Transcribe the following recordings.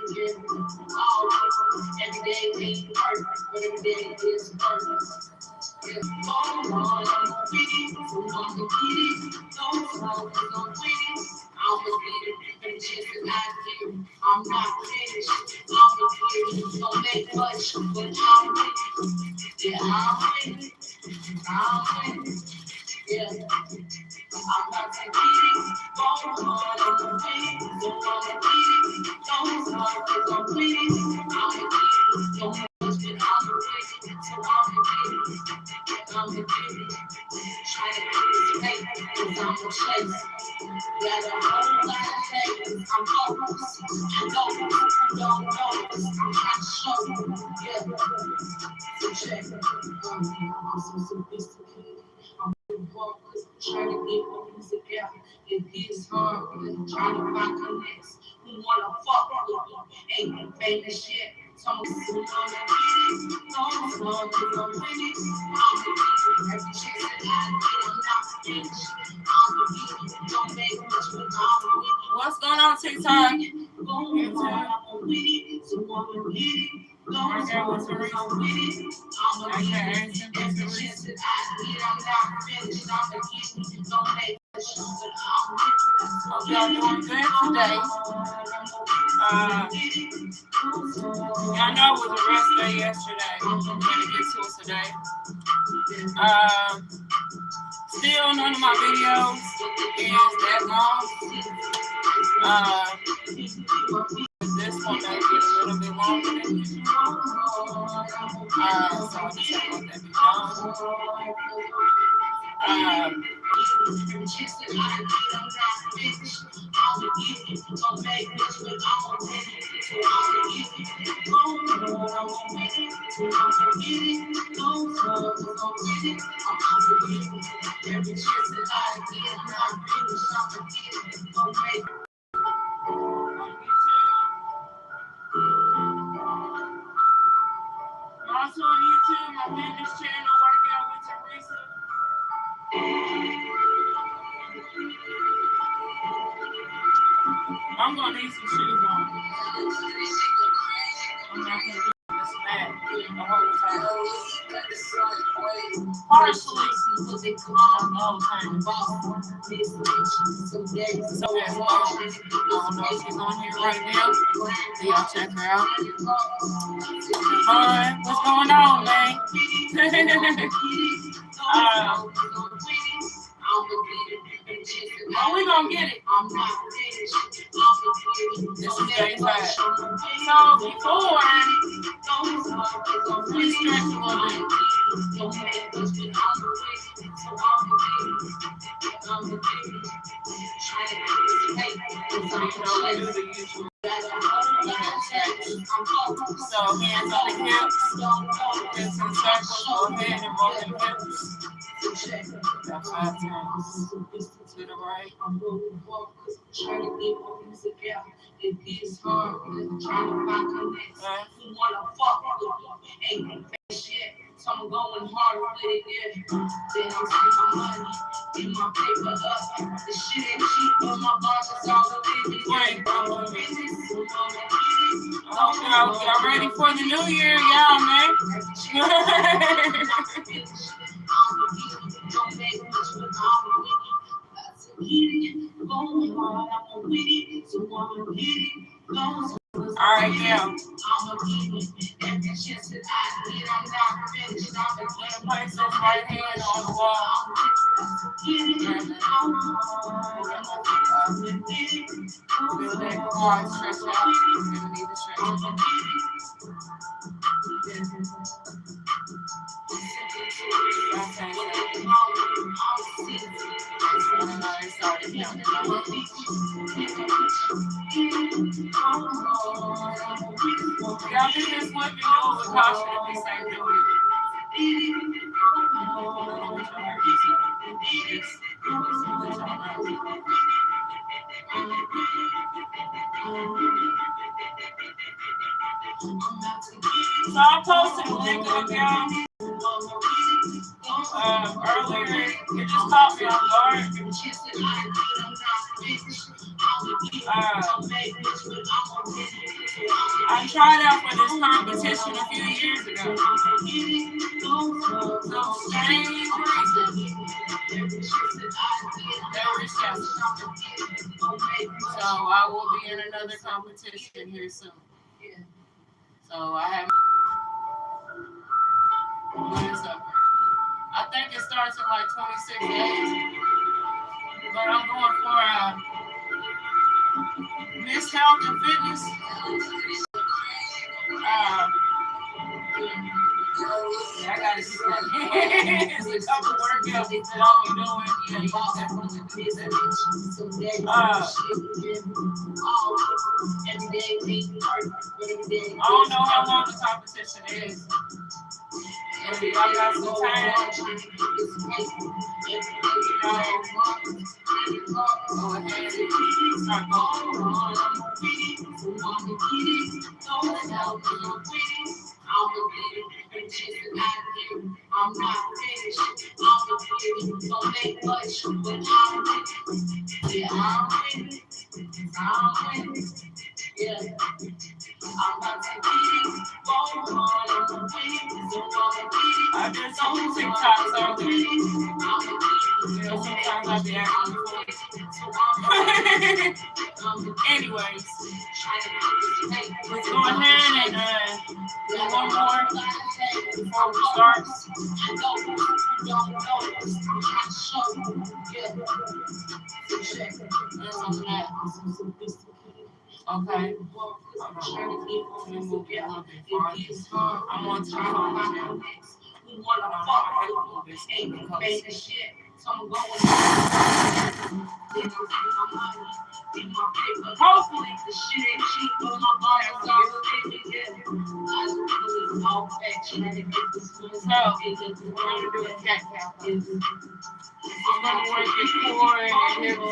Every day ain't perfect, but every day is perfect. I'm not finished. Don't make much, but I'm winning. Yeah, I'm winning. I'm winning. Yeah, I'm not to get it. Don't hard, I'm winning. Don't want to get it. Don't hard, cause I'm winning. I'm winning. Don't much, but I'm winning. So I'm winning. I'm winning. Trying to get this paper, cause I'm a chase. Got a whole lot of haters. I'm focused. I know you don't know this. I'm trying to show you. Yeah. So check it. I'm so sophisticated. I'm trying to get my music out. It gets hard, trying to find connects. Who wanna fuck with me? Ain't no famous shit. Some of them wanna get it. Some of them don't win it. I'm the beat. Every chance that I get, I'm not finished. I'm the beat. Don't make much, but I'm winning. What's going on, TikTok? I'm with it. So I'm with it. Right there with Teresa. I'm with it. I'm a beat. Every chance that I get, I'm not finished. I'm the beat. Don't make much, but I'm with it. Hope y'all doing good today. Y'all know it was a rest day yesterday. I'm gonna get to it today. Still none of my videos is that long. This one may be a little bit longer than usual. So I'll just have to let that be known. Also on YouTube, my fitness channel, Workout with Teresa. I'm gonna need some shoes on. I'm not gonna do this mat the whole time. Partially, the whole time. So that's I don't know if she's on here right now. Y'all check her out. Hi, what's going on, man? Oh, we gonna get it. This is day 5. So before, we stretch a little bit. So hands on the hips, get some circles, go ahead and roll the hips. About 5 times. To the right. I'm moving forward, trying to get my music out. It gets hard, trying to find connects. Who wanna fuck with me? Ain't no fake shit. So I'm going hard with it, yeah. Then I'm spending my money, get my paper up. The shit ain't cheap, but my boss is all the business. Y'all ready for the new year, y'all, man? All right, now. Place this right hand on the wall. Feel that quad stretch out. You're gonna need to stretch out. Y'all do this with me, do it with caution if this ain't doing it. So I posted a link of y'all earlier. It just caught me off guard. tried out for this competition a few years ago. So I will be in another competition here soon. So I have I think it starts in like 26 days. But I'm going for Miss Health and Fitness. Yeah, I gotta see that. It's a couple workouts that I'll be doing. Yeah, you definitely do that. I don't know how long the competition is. But if I got some time, go ahead and start I'm not finished. I'm don't make much, but I'm winning. Yeah, I'm about to get it. I did some TikToks on it. Sometimes I'll be acting. Anyways, let's go ahead and do one more before we start. Okay. I'm on top now. Hopefully the shit ain't cheap, but my body is all together. So, we're gonna do a cat cow. I'm gonna work this core and hips.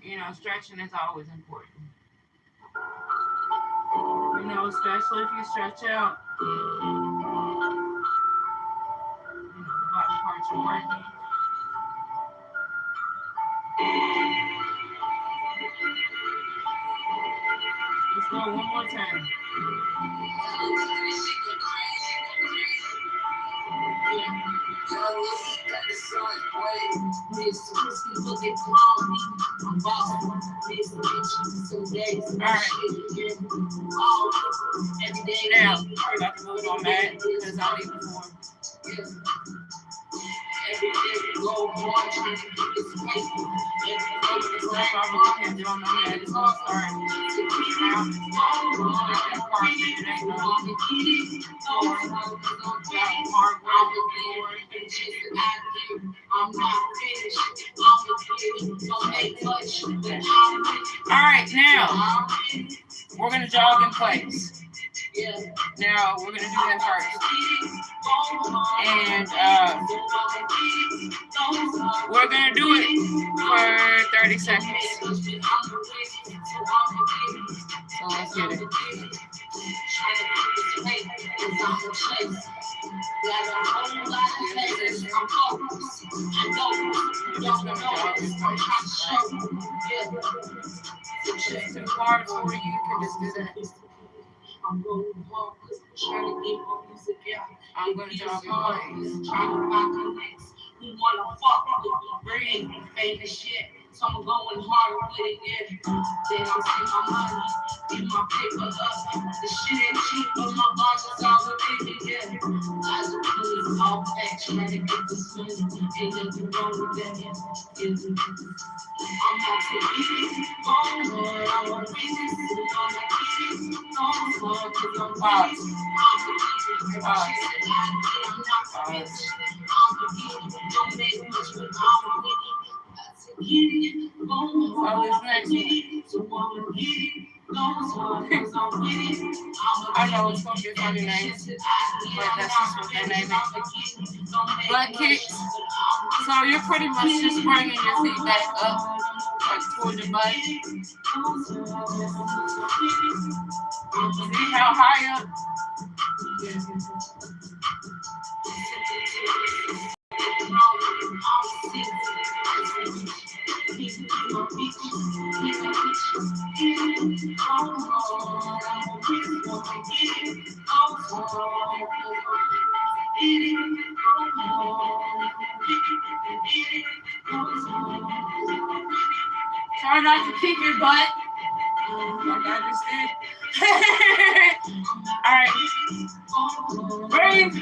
You know, stretching is always important. You know, especially if you stretch out, the body parts are working. Let's go one more time. Alright. Now, I'm about to move on that because I'll leave the form. Alright, now we're gonna jog in place. Now we're gonna do that first. And we're gonna do it for 30 seconds. So let's get it. position. You're just gonna jog in place. If it's too hard for you, you can just do that. I'm rolling hard because I'm trying to get my music out. I'm gonna jog in place. Trying to find the next. Who wanna fuck with me? Bring famous shit. So I'm going hard with it, yeah. Then I'm seeing my money, get my paper up. The shit ain't cheap, but my boss is all within it, yeah. Eyes are closed, all back, trying to get this money. Ain't nothing wrong with that, yeah. I'm out to get it, going hard, I'm on business, I'm gonna get it, going hard, cause I'm Pause. business. I'm gonna get it, Pause. I'm not rich, I'm gonna get it, don't make much, but I'm with it. Get it, So this next one. so I'ma get it, cause I'm with it. I know it's gonna be a funny name, but that's just what they name it. Butt kicks. So you're pretty much just bringing your feet back up, like toward your butt. See how high up? Try not to kick your butt. Like I just did. Alright. Breathe.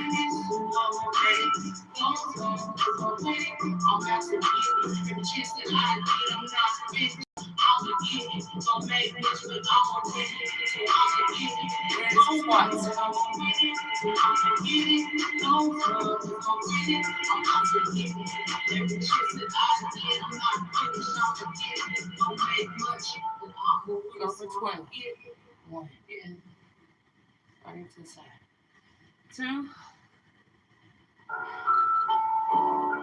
Go for 20. 1. Right to the side. 2.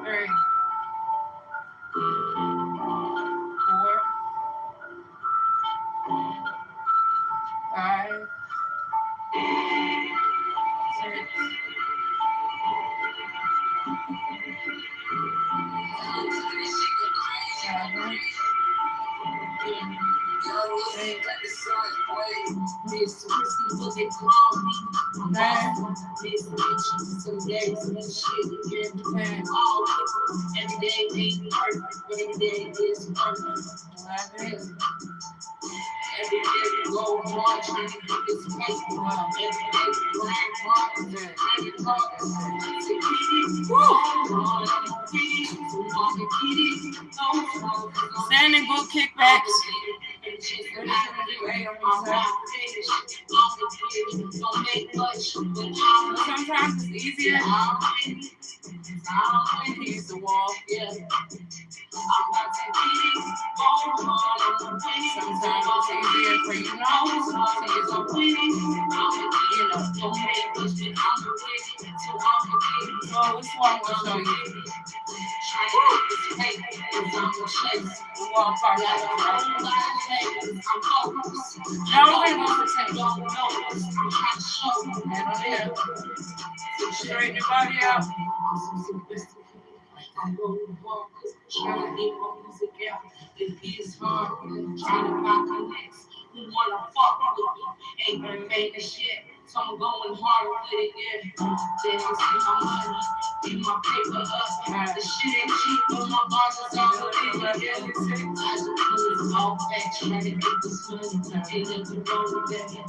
3. 4. 5. 6. 7. 11. Every day we go march, and we do this fight. Every day we grind hard, standing glute kickbacks. Sometimes it's easier to use the wall. Sometimes it's easier for you to use the so which one will show you? Walk off. Now we're going to go for 10. Head on here. Straighten your body out. Trying to get my music out. It is hard. Trying to find the next. Who wanna fuck with me? Ain't gonna make the shit. So I'm going hard with it, yeah. Then I'm seeing my money, get my paper up. The shit ain't cheap, but my boss is all within it, yeah. I just put all back, trying to get this money. Ain't nothing wrong with that, yeah.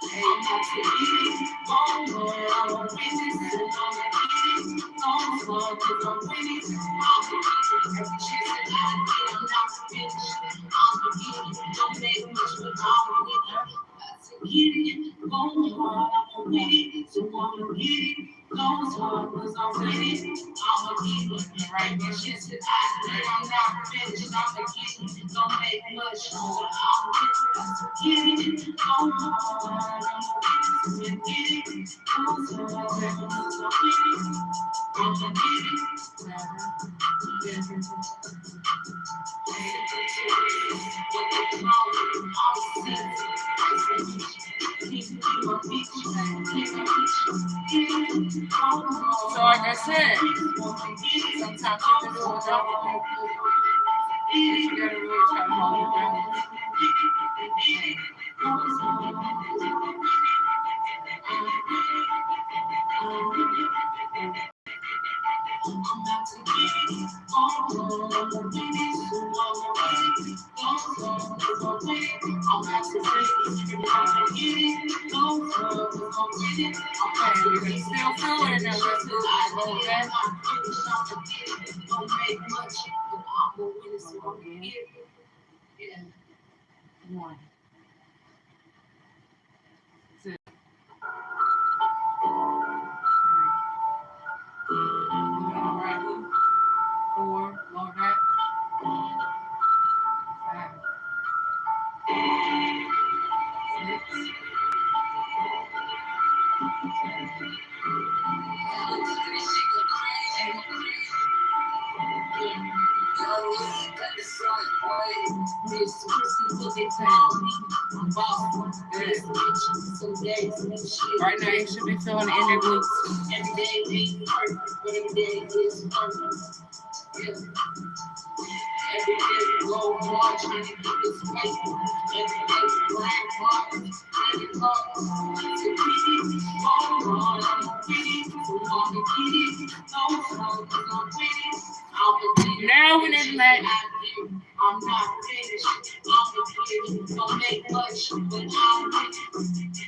I'm out to get it, I'm on business, I'm gonna get it, cause I'm winning. I'm gonna get it, every chance that I get, I'm not finished. I'm gonna get it, don't make much, but I'm winning. Get it, go hard, I'm with it, so I'ma get it, go hard, cause I'm with it, I'ma get it, right, this shit's that I'm not finished, I'ma get it, don't make much, I'ma get it, go hard, I'm with it, get it, go hard, I'ma get it, So like I said, sometimes you can do it without the whole food. But you gotta really try to hold your balance. Okay, you can still feel it in there. Let's do it. Go back. One. Two. Right hook. 4. Lower back. 5. 6. Right now, you should be feeling it in your glutes. Every day is perfect, but every day is perfect. Every day we go hard, trying to get this right. Every day we grind hard, trying to get hard. To get it, go hard, I'm gonna get it. So I'm gonna get it, go hard, I'm with it. Now we need to let I'm not finished. I'm the kid. Don't make much, but I'm with it.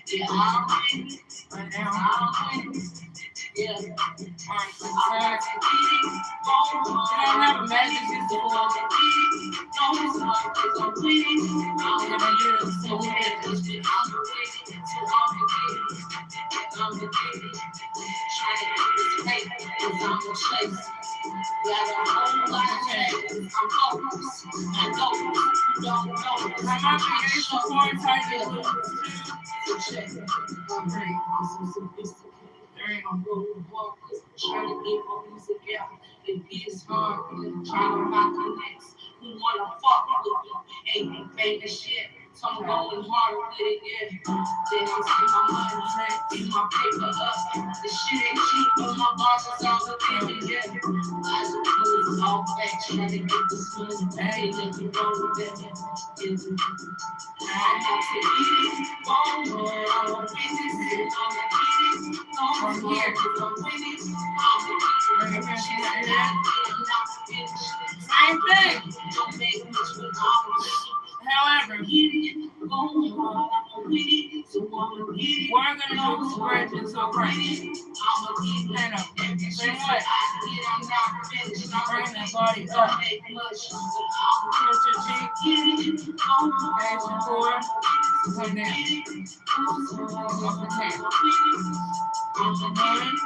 Yeah, I'm with it. But now I'm with it. Yeah. Alright, so I don't have a magic system for it. I'm gonna do it so we can just be I'm the kid. Trying to get this paper, cause I'm the chase. Got a whole lot of change. I'm focused. I know you don't know. I'm not getting support tight. So check it. I'm so sophisticated. There ain't no road walk. Trying to get my music out. It gets hard. Trying to find connects. Who wanna fuck with me? Ain't been fake as shit. So I'm going hard with it, yeah. Then I'm seeing my money track, get my paper up. The shit ain't cheap, but my boss is all within it, yeah. I just do it all back, trying to get this money back. Ain't nothing wrong with that, yeah. I'm about to get it, I'm a business, I'm a business. I'm here, I'm winning. I'm a business, I'm not finished. Same thing. Don't make much, but I'm winning. However, we're gonna do scratches so right. Stand up. Same way. Bring that body up. Tilt your cheek. Raise your core. Come down. Up and down.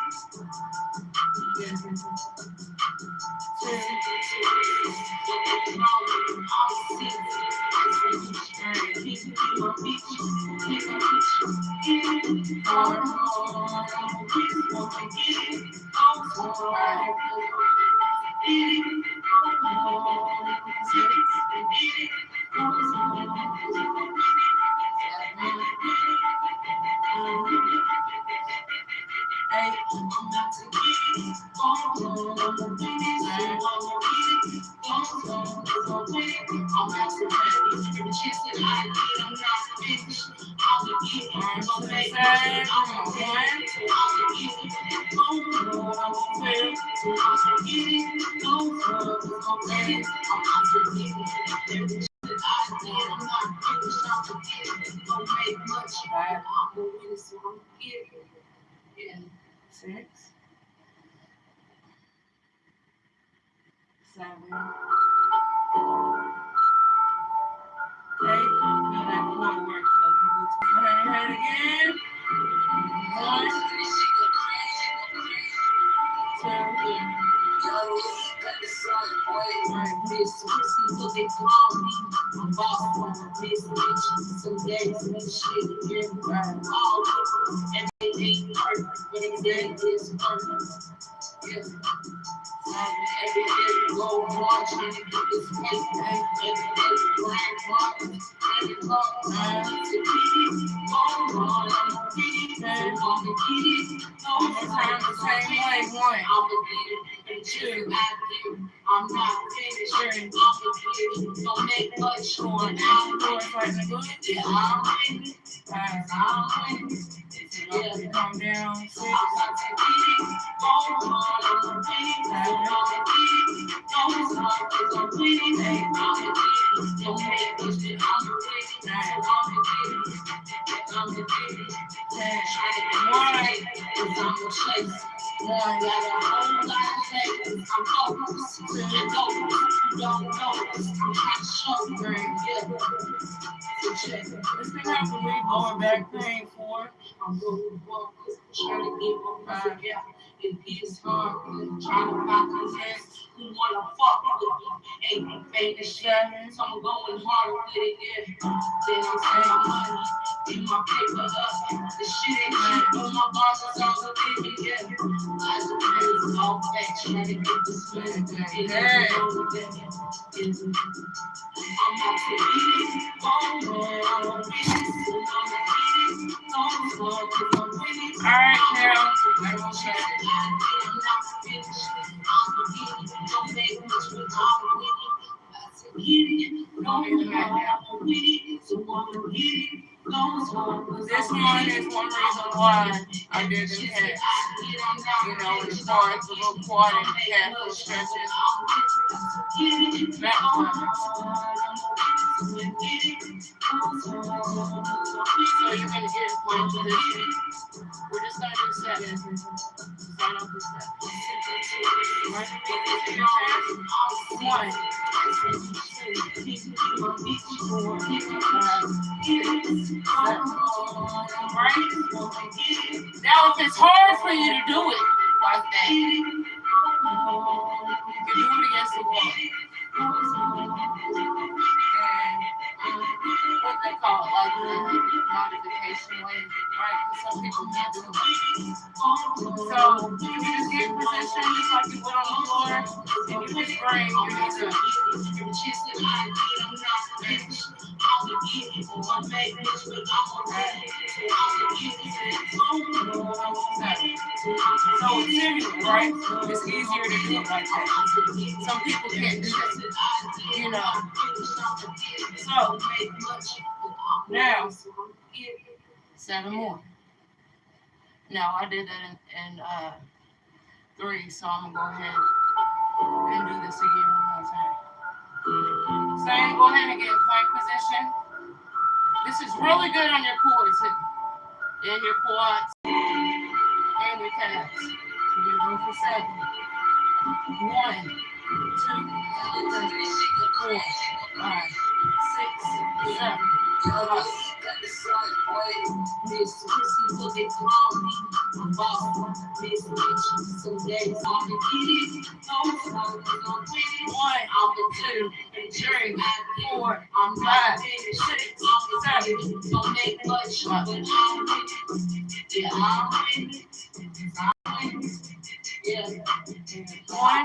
1. 6, 7, 8. Feel that core work. Go ahead again. 1, 2. This look at I'm boss this bitch. Some days and shit, yeah, all everything perfect, but every day is perfect. Yeah. Every day we go hard, trying to get this paper. Every day we grind hard, trying to get hard. To get it, go hard, I'm gonna get it. I'm gonna get it. No time the same way. One. I'ma get it. Two. I'm not finished. Three. I'ma get it. Don't make much. Four. Four. Fighting the glute. Yeah, I'm winning. Five. I'm winning. Yeah. Calm down. Six. I'm about to get it. I'm winning. I'm winning. I'm winning. Don't make much. I'm winning. I'm winning. I'm the baby. One. I'm the chase. One. Got a whole lot of haters. I'm focused. I don't know. I'm short. Yeah. This thing has to leave lower back pain. Four. I'm going walk. Trying to get my five. Yeah. It gets hard. Trying to find contest. Who wanna fuck with me? Ain't no famous shit. So I'm going hard with it. Yeah. Then I'm saying money. Get my paper up. The shit ain't shit on my boss is all within me, yeah. I just praise all facts, trying to get this money. Yeah. I'm out to eat it. I'm gonna get it. I'm winning. Alright, now, I'm gonna check it. I'm not finished. I'm gonna get it. Don't make much, but I'm winning. This one is one reason why I did the calf. You know, as far as the little quad and calf stretches. That one. So you're going to get a point position. We're just going to do seven. Start off with seven. Right? One. Right? Now, if it's hard for you to do it like that, you can do it against the wall. And what they call it, like the modification way, right? Because some people can't do it. So you just get in position just like you would on the floor, and you just bring your knees up. So it's similar, right? It's easier to do it like that. Some people can't do it, you know. So now, 7 more. Now I did that in 3, so I'm gonna go ahead and do this again one more time. Same, go ahead and get in plank position. This is really good on your core too, and your quads, and your calves. So you're going to go for 7. 1, 2, 3, 4, 5, 6, 7. This pussy looking cloudy. I'm boss. This bitch. So that's all the get it. No, 1, 2, 3, 4, 5, 6, 7. Don't make much, but I'm winning. Yeah, I'm winning. I'm winning. Yeah. 1, 2, 3, 4,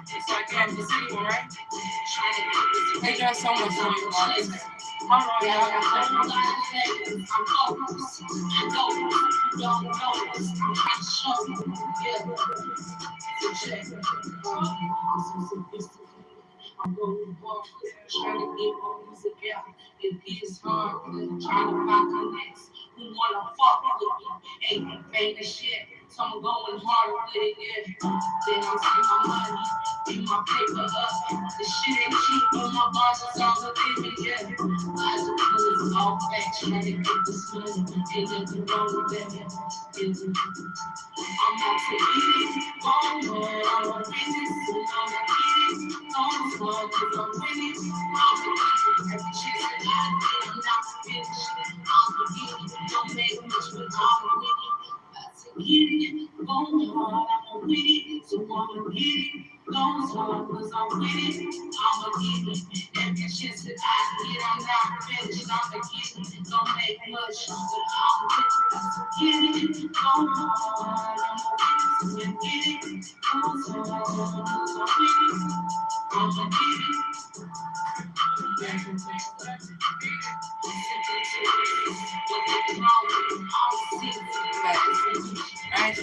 it's like that, the sequel, right? They got so much for you, Mark. Hold on, y'all. I'm going to walk, trying to get my music out. It gets hard, trying to find connects. Who wanna fuck with me? Ain't no famous shit. So I'm going hard with it, yeah. Then I'm saying my money, get my paper up. The shit ain't cheap on my boss, it's all within me, yeah. I just put it all back, trying to get this money. Ain't nothing wrong with that, yeah. I'm out to eat it. I'm a business, I'm a get it. I'm small, cause I'm winning. I'm a shit that I'm not finished. I'm a get it. Don't make much, but I'm winning. Get it, going hard, I'ma win it, so I'ma get it, going hard, cause I'm winning, I'ma get it, every chance that I get, I'm not finished, I'ma get it, don't make much, but I'ma get it, going hard, I'ma win it, so get it, going hard, cause I'm winning, I'ma get it,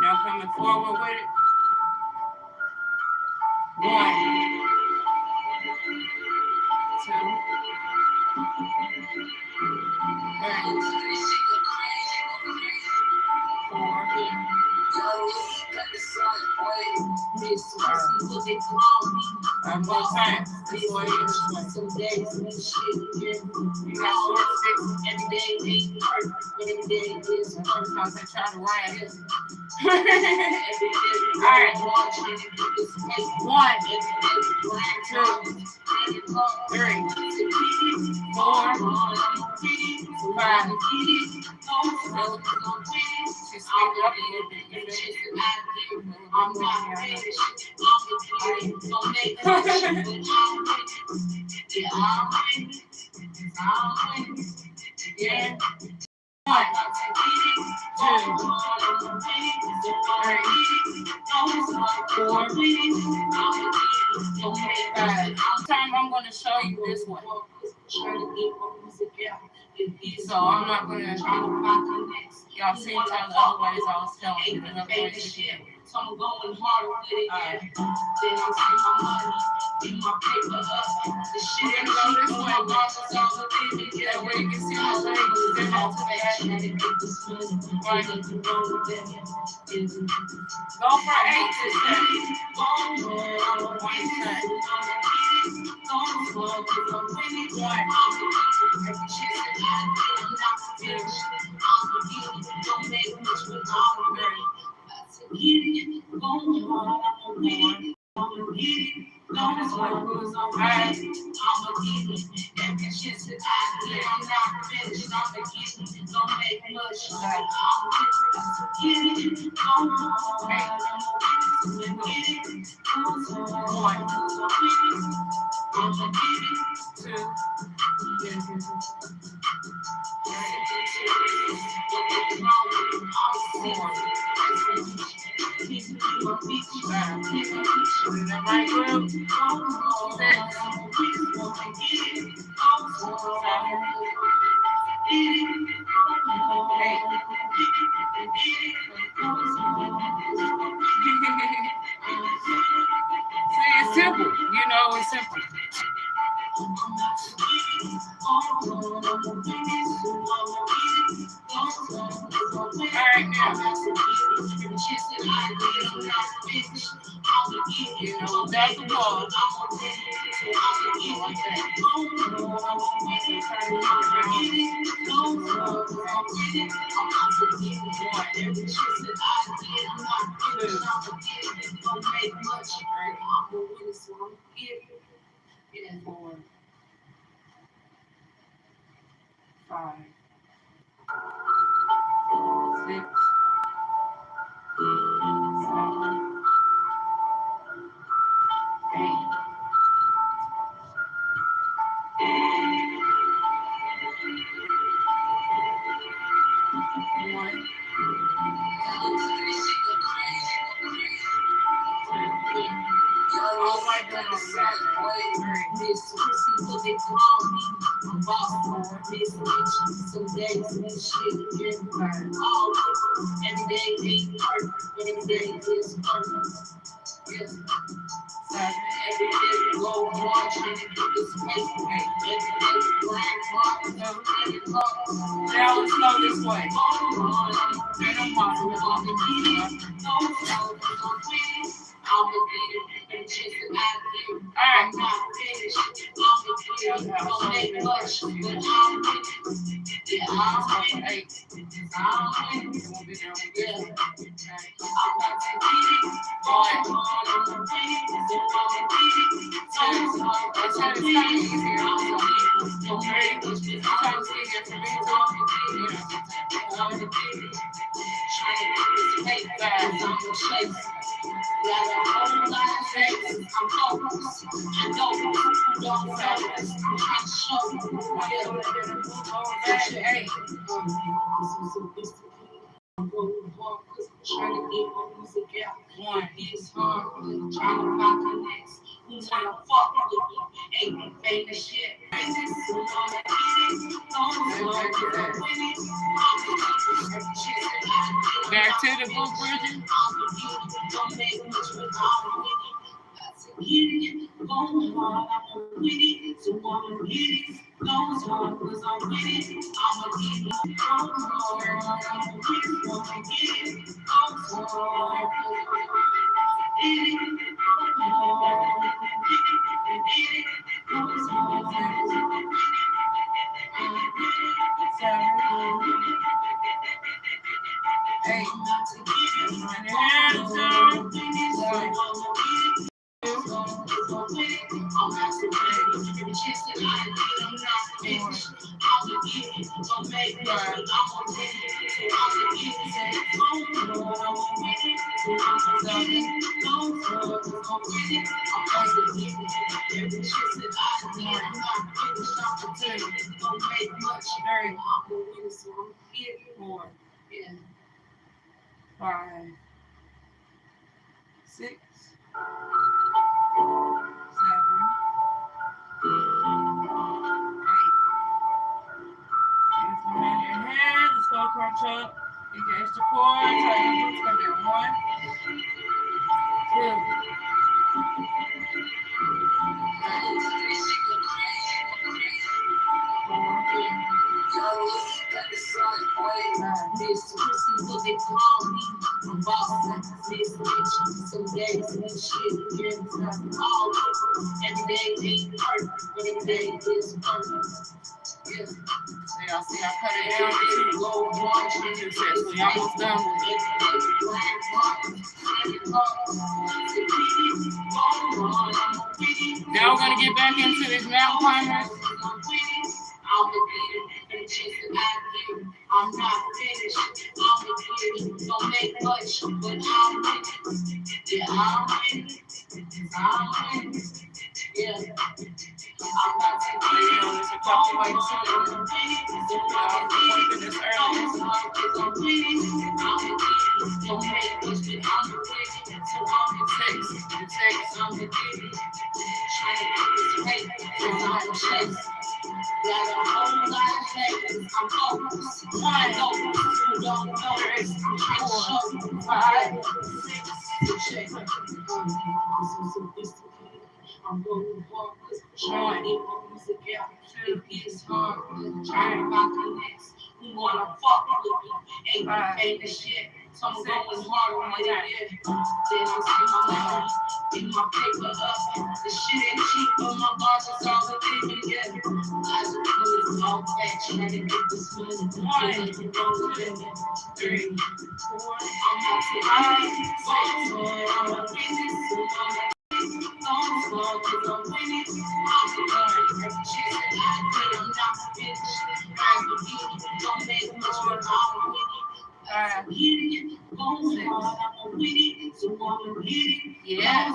Now coming forward with it. 1, 2, 3, 4, I'm more time. This way, some days and shit. You got 46 every day, ain't perfect, but every day is sometimes I try to rhyme. Alright. 1, 2, 3, 4, 5. Just speak up a little bit. I'm not finished. Yeah. 1, 2, 3, 4, 5. Time I'm going to show you this one. So I'm not going to. Y'all seen all the other ways I was telling you. The other ways again. So I'm going hard with it. Then I'm taking my money, get my paper up. The shit ain't go this way. That way you can see my legs. Then I'll to the back. Right. Go for 8 this time. 1 set. It's simple. You know, it's simple. Alright, now. You know, without the ball. Like that. Four, 5, 6, 7, 8. Some days and shit, all every day ain't perfect, but every day is perfect. Yeah. Every day we go hard, trying to get this place. Every day we grind hard, now let's go this way. I'm a leader, and just an idea. I'm not finished. I'm a leader, don't make much, but I'm with it. Yeah, I'm with it. I'm with it. Yeah. I'm about to get it. Going hard, I'm with it. I'm trying to stay easier. I'm ready. I'm trying to stay here for me. I'm with it. Trying to get this cake fast. I'm gonna chase. Like a whole lot of things, I'm focused. I know you don't focus. I'm sure you will. Hey, I'm so sophisticated. I'm going hard because I'm trying to get my music out. One, it's hard. I'm trying to find connects. Who wanna fuck with me? Ain't no famous shit. Back to the book, Bridget. Don't make much with all the witty. Going hard, I'm with it. So I'm with it. Goes hard, cause I'm with it. I'ma get it. Goes hard, I'm with it. I'ma get it. Goes hard. 8. Run your hands down. 4, 5, 6, 7, 8. Extend your hand. Let's go crunch up. Engage the core. Tighten the glutes. Come down. 1, 2, This Christmas, what they call me. I'm bossing. This bitch. Some days and shit. Yeah, all every day ain't perfect, but every day is perfect. Yeah. Y'all see I cut it down to 2 low one successfully. Almost done with it. Now we're gonna get back into this mountain climber. I'm not finished. I'm a kid. Don't make much, but I'm winning. Yeah, I'm winning. I'm winning. Yeah. I'm about to get it. There's a couple like this Got a whole lot of things. I'm focused. I know who don't know it. 4, 5, 6, 7. I'm so sophisticated. I'm going hard. Trying to get my music out. It gets hard. Trying to find connects. Who wanna fuck with me? Ain't famous shit. So I'm going hard on it. Then I'm seeing my money. Get my paper up. The shit ain't cheap, but my boss is all the thing. Yeah. I just know it's all fat. Trying to get this money. 1, 2, 3, 4. I'm not too high. I'm a business. I'm winning. I'm the shit that I did. I'm not finished. I'm the beat. Don't make much, but I'm winning. I'm winning. I'm winning. So I'm winning. Yeah.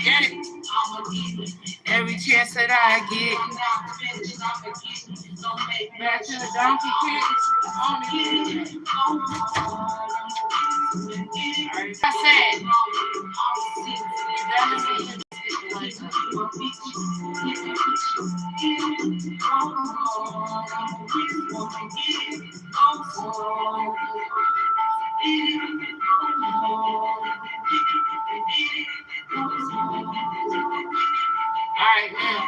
Get it. I'm a winner. Every chance that I get. I'm not finished. I'm a winner. Don't make Back to the donkey kick. On it. Alright, I said. Alright, now.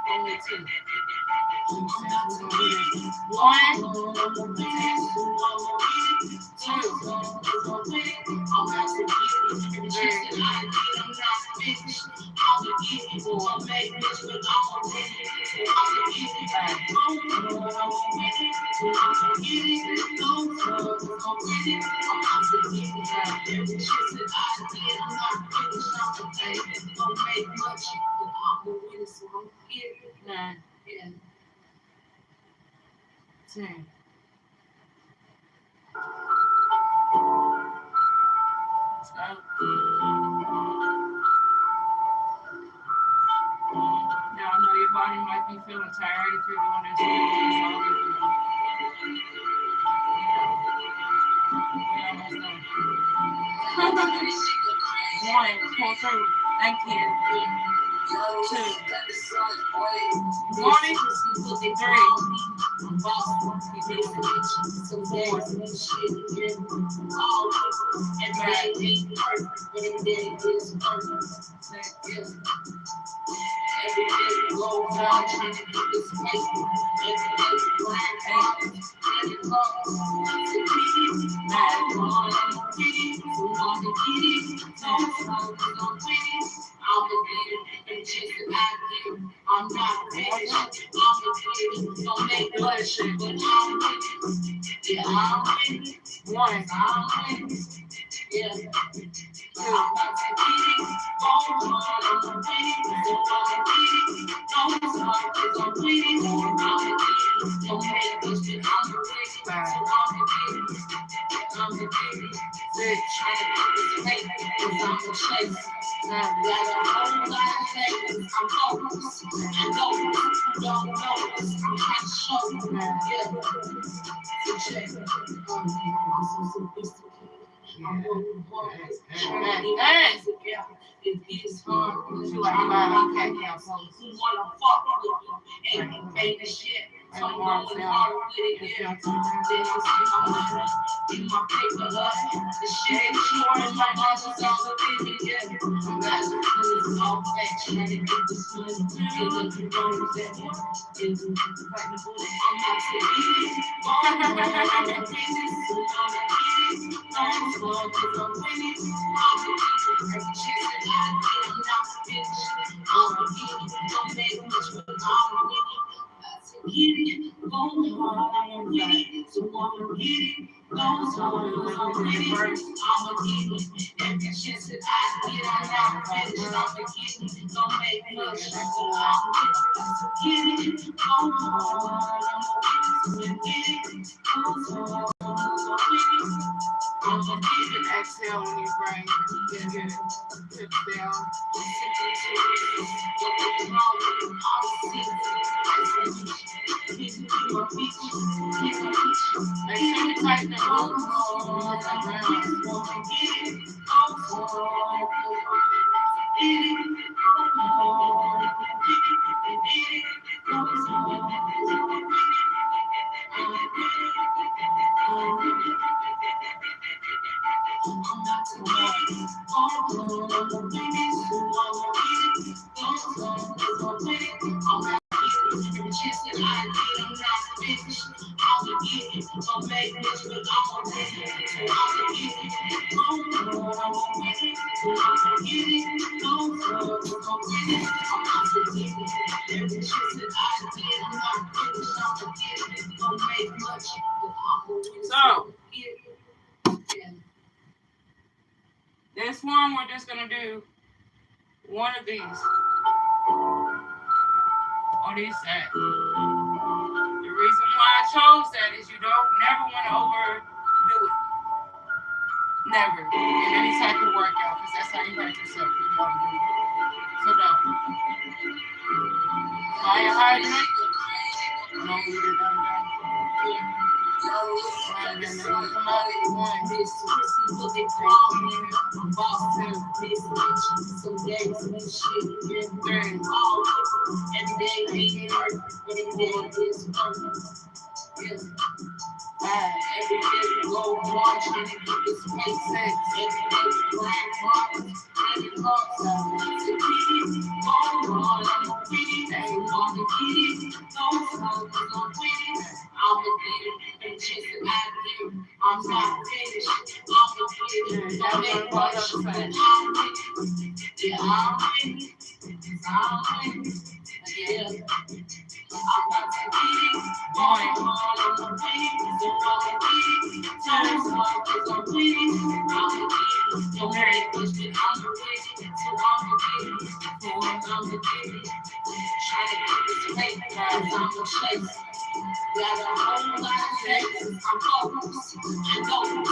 Only 2. 1, 9, 10. Let's go. Now I know your body might be feeling tired if you're doing this. It's all good. We're almost done. 1, pull through. Thank you. 2, 1, 3, I'm not finished. I'm it. Don't make bloodshed, but I'm with it. Yeah, I'm with it. One, I'm with it. Yeah. I'm about to get it. Go hard, I'm with it. So I'm with it. Don't stop, cause I'm with it. I'm with it. Don't make bloodshed, I'm with it. So I'm with it. I'm the baby, bitch, trying to get this fake, cause I'm the chase. Got a whole lot of favors, I'm focused, I know you don't know this, I'm trying to show you, yeah. So check it, I'm so sophisticated, I'm working hard, trying to get this together. It is hard, cause you like my cat council. Who wanna fuck with me? Ain't making shit. So I'm going hard with it, yeah. Then I'm saying I'm money in my paper, the shit ain't short, my muscles all within me, yeah. I'm not looking all fat, trying to get this money. And then you know that, yeah. I'm not to eat it. I'm a business, I'm a business. Don't slow, cause I'm winning. I'm a business, every chance that I get, I'm not finished. I'm a business, don't make much, but I'm winning. Get it, go hard, I'm with it, so I'ma get it, go hard, I'm with it, I'ma get it, every chance that I get, I'm not finished, I'ma get it, don't make much, so I'm with it, get it, go hard, I'm with it, so get it, go hard, I'm with it. I'm gonna keep it. Exhale when you bring it. Tip down. Make sure you tighten the So, this one we're just gonna do one of these on these side. The reason why I chose that is you don't never want to overdo it. Never. In any type of workout, because that's how you hurt yourself if you overdo it. So don't. Fire hydrant. No, we did that. And then they're gonna come out with one. This what they call me. Boston, this bitch. Some days and shit. Three. All every day ain't hard. Every day is hard. Yes. Every day we go watch and it makes sense. Every day we grind hard and it hurts. To get it, go hard, I'm a win it. Ain't gonna get it, go hard, I'm a win it. I'm a get it, and just I get it. I'm not finished, I'm a get it. Don't make much, but I'm with it. Yeah, I'm with it. I'm with it. Yeah. I'm about to get it, going hard, I'm a win it. So I'm a get it, times hard, cause I'm with it. I'm a get it, don't make much, but I'm a win it. So I'm a get it, I'm a get it. Trying to get this fake, cause I'm a chase. Got a whole lot of favors, I'm focused. I know you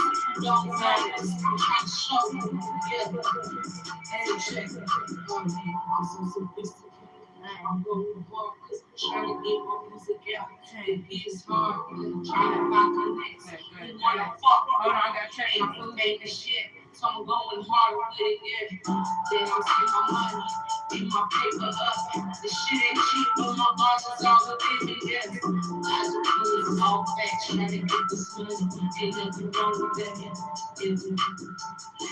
don't know this, I'm trying to show you. Yeah, hey, check it. I'm so sophisticated. I'm going hard, cause I'm trying to get my music out. It is hard, trying to find connects. You wanna fuck, hold on, I gotta check my food, making shit. So I'm going hard with it, yeah. Then I'm seeing my money, get my paper up. The shit ain't cheap, but my muscles all within me, yeah. I just do this all fat, trying to get this money. Ain't nothing wrong with that, yeah.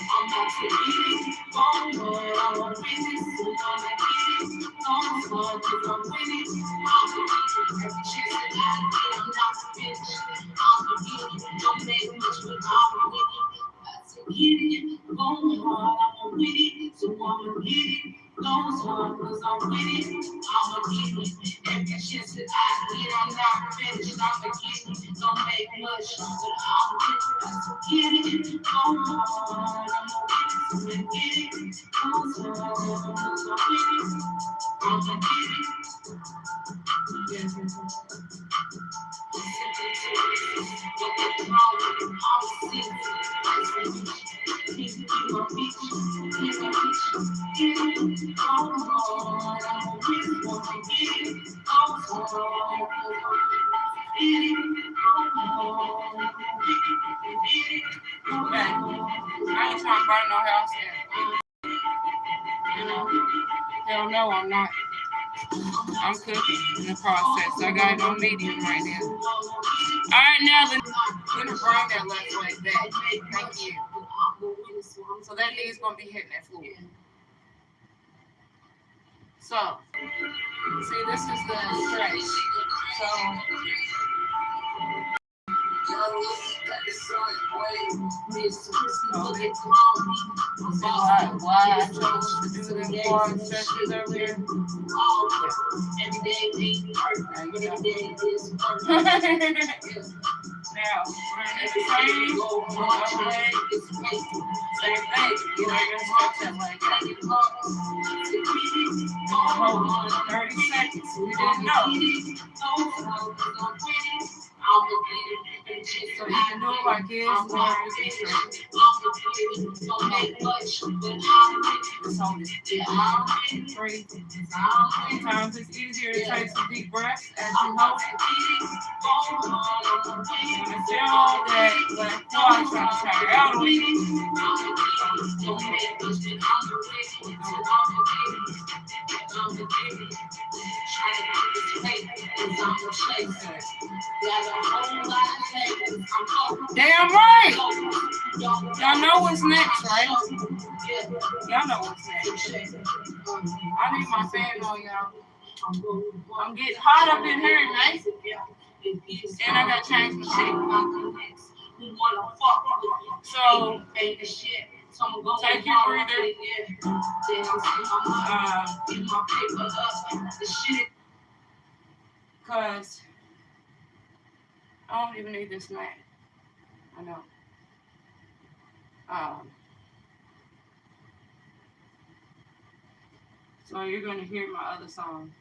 I'm not to eat it, I'm a business, I'm a get it. I'm small, cause I'm winning. I'm a get it, every chance that I get, I'm not finished. I'm a get it, don't make much, but I'm winning. Get it, go hard, I'm with it, so I'ma get it, go hard, cause I'm with it, I'ma get it, every shit that I need, I'm not finished. I'ma get it, don't make much, but I'll get it, go hard. I'ma get it, go hard. I'ma get it. I ain't trying to burn no house down. You know, hell no, I'm not. I'm cooking in the process. I got it on medium right now. All right, now I'm gonna bring that left leg back. Thank you. So that knee's gonna be hitting that floor. So, see, this is the stretch. So. Why I chose to do them hard stretches earlier? Now, we're going to same leg, same thing. You know, you're going to stretch that leg out. Hold on 30 seconds. We didn't know. So you can do it like this, or you can don't make much, but just hold it. 3 times it's easier to take some deep breaths as you hold it. When you feel that quad trying to tire out on you, damn right. Y'all know what's next, right? Y'all know what's next. I need my fan on, y'all. I'm getting hot up in here, man. And I gotta change my shit. So, take your breather. Cause I don't even need this mat. I know. So you're gonna hear my other song.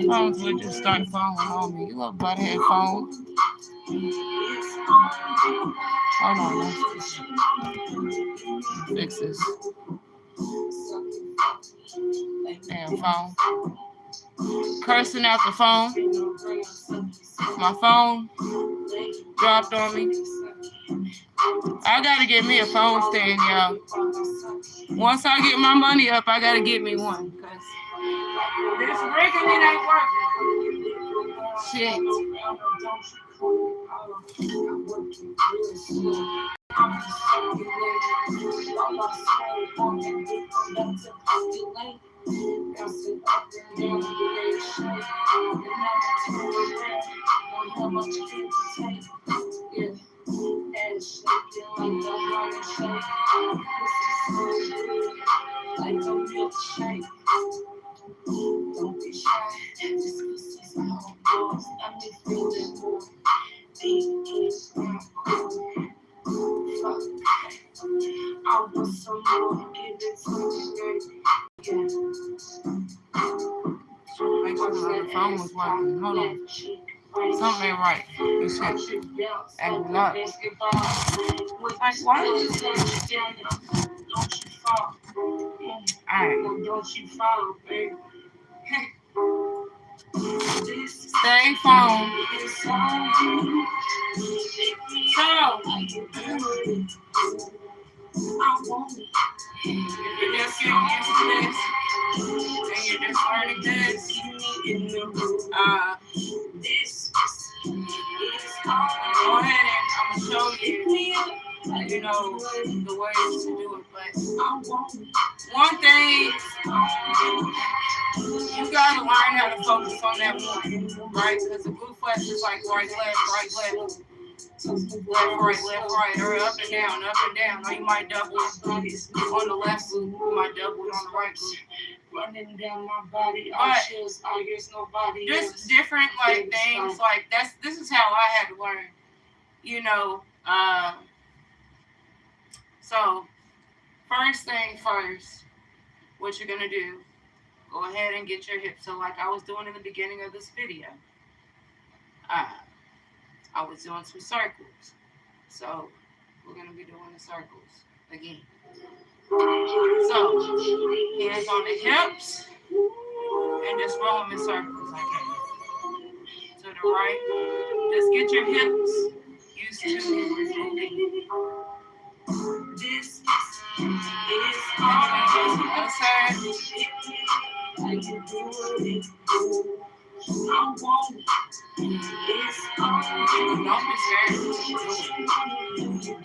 Phones would just start falling on me. You look about headphones. Hold on, let's fix this. Damn phone. Cursing out the phone. My phone dropped on me. I gotta get me a phone stand, y'all. Once I get my money up, I gotta get me one. Cause this rigging it ain't working. Shit. Don't be shy, just cause all yours. I'm just feeling more deep. I want some more, give it to me. Make sure the phone was working. Hold on. Something ain't right. This shit acting nuts. Like, why? Don't you fall. Alright. Don't you fall, baby. Stay phone. So, if you're just getting used to this, and you're just learning this, go ahead and I'm gonna show you, the ways to do it. But one thing, you gotta learn how to focus on that one, right? Because the glute flex is like right, left, left, right, or up and down, Or you might double it on the left glute, you might double it on the right glute. Running down my body, I guess nobody. Just different like things like this is how I had to learn, you know. So first thing first, what you're gonna do? Go ahead and get your hips. So like I was doing in the beginning of this video, uh, I was doing some circles. So we're gonna be doing the circles again. So hands on the hips and just roll them in circles like that. To the right. Just get your hips used to moving. This is on the other side. I want it. It's on. Don't be scared.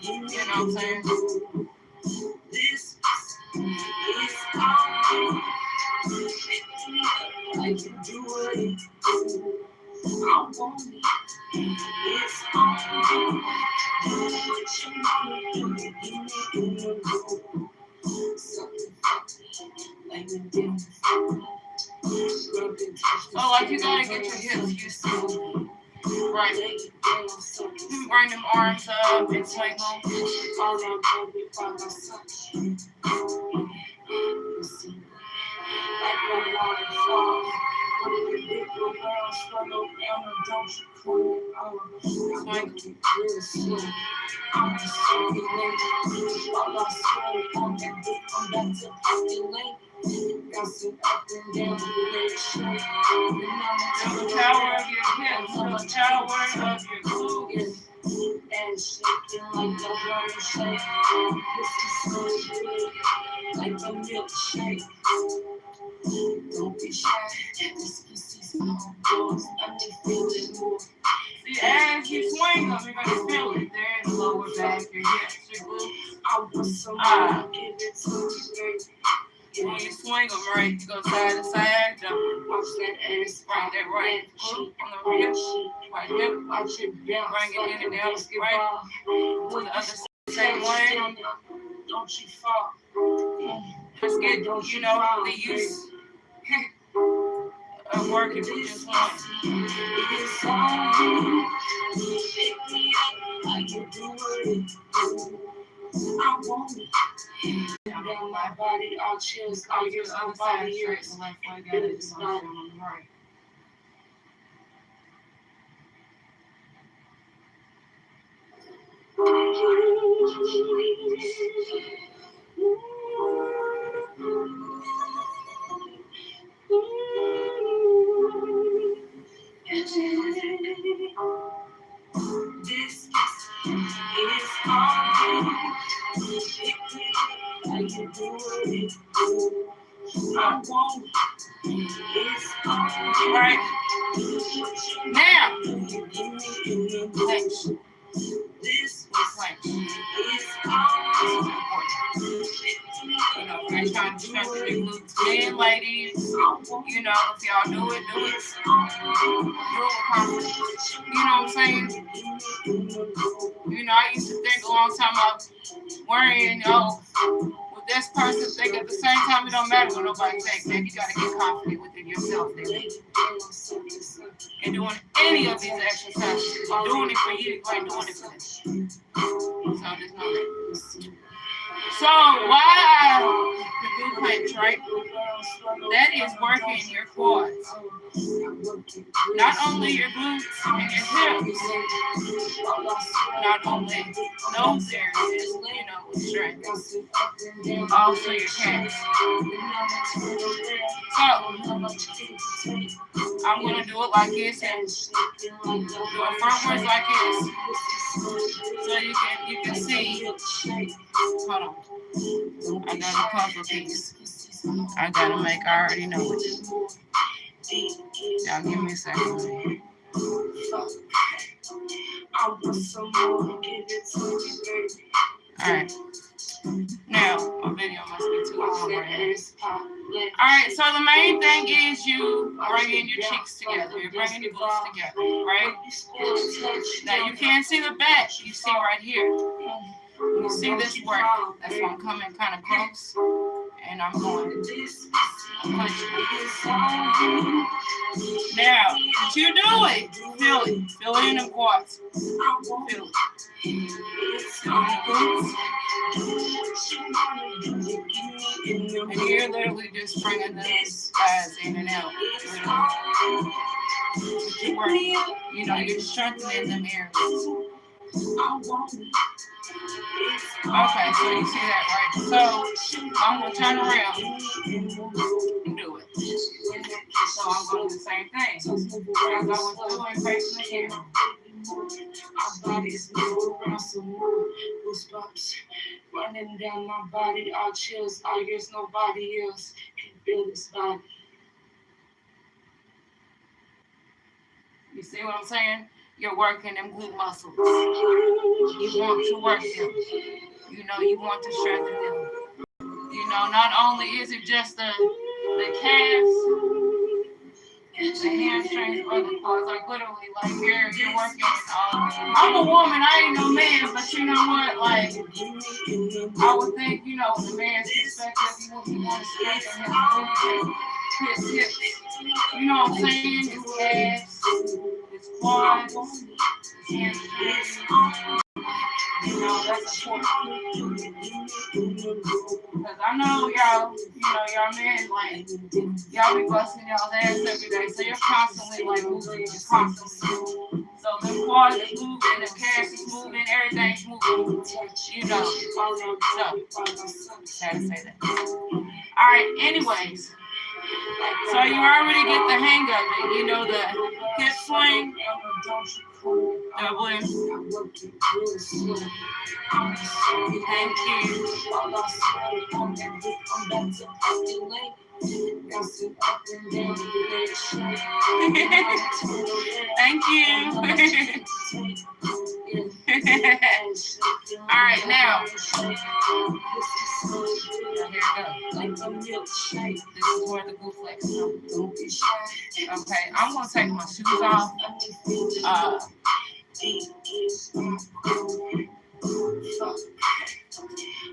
You know what I'm saying? This is on. I can do it. I want it. It's on. Oh, like you gotta get your hips used to. Right. Bring them arms up and swing them. The power of your hips, the power of your glutes. And shaking like the burning shake. This is so good, like a milkshake. Don't be shy, this pussy's all yours. I'm just feeling more. See, as you swing them, you're gonna feel it there in the lower back, your hips, your glutes. I want somebody to give it to me. When you swing them right, you go side to side, jump. Watch that ass, right there, right. On the hip, right hip, watch it bounce. Bring it in and down, right. To the other side, same way. Don't you fall. Just get, the use of working with just one. It's on. Pick me up, I can do it. I want it. Down my body, I'll chills, I'll use my body here. It's like I got it, it's not right. This is all. I can do it. I want it. It's all right. Now, next. This is like it's all. I'm trying to stretch the glutes. Men, ladies, if y'all do it, do it. Do it with confidence. You know what I'm saying? I used to think a long time about worrying, with this person think at the same time it don't matter what nobody thinks. Then you gotta get confident within yourself. And doing any of these exercises, doing it for you, like doing it for them. So just know that. So why the glute planks, right? That is working your quads. Not only your glutes and your hips, not only those areas, strength. Also your calves. So I'm gonna do it like this and do it frontwards like this. So you can see. Hold on. I got a puzzle piece. I gotta make. I already know it. Y'all give me a second. Alright. Now, my video must be too long right now. Alright, so the main thing is you bringing your cheeks together. You're bringing your glutes together, right? Now, you can't see the back. You see right here. You see this work. That's why I'm coming kind of close. And I'm going to push. Now, what you doing? Feel it. Feel it in the quads. Feel it. And you're literally just bringing the thighs in and out. You know, you're strengthening them areas. Okay, so you see that, right? So I'm going to turn around and do it. So I'm going to do the same thing. As I was doing facing the camera. Our bodies move around some more goosebumps running down my body, all chills, all years, nobody else can feel this body. You see what I'm saying? You're working them glute muscles. You want to work them. You know, you want to strengthen them. You know, not only is it just the calves, the hamstrings, or the quads, like literally, like you're working. I'm a woman, I ain't no man, but you know what? Like, I would think, you know, the man's perspective, you want to strengthen his hips. You know what I'm saying? His calves, his quads, his hamstrings. You know, that's important. Because I know y'all, you know, y'all men, like, y'all be busting y'all's ass every day. So you're constantly, like, moving. You're constantly. So the quads is moving, the calves is moving, everything's moving. You know. So, gotta say that. Alright, anyways. So you already get the hang of it. You know, the hip swing. Double in. Thank you. Thank you. All right, now. Here we go. This is where the glute flex. Okay, I'm gonna take my shoes off.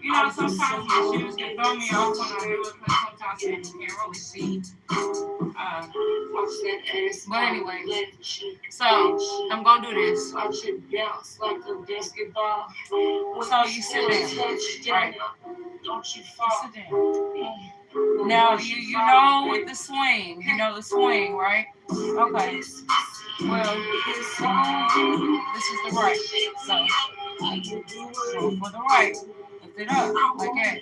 You know, sometimes my shoes can throw me off when I do it because sometimes you can't really see. But anyway, so I'm gonna do this. So you sit down, right? Don't you fall. Sit down. Now you know with the swing, you know the swing, right? Okay. Well, this is the right. So go for the right. Lift it up like that.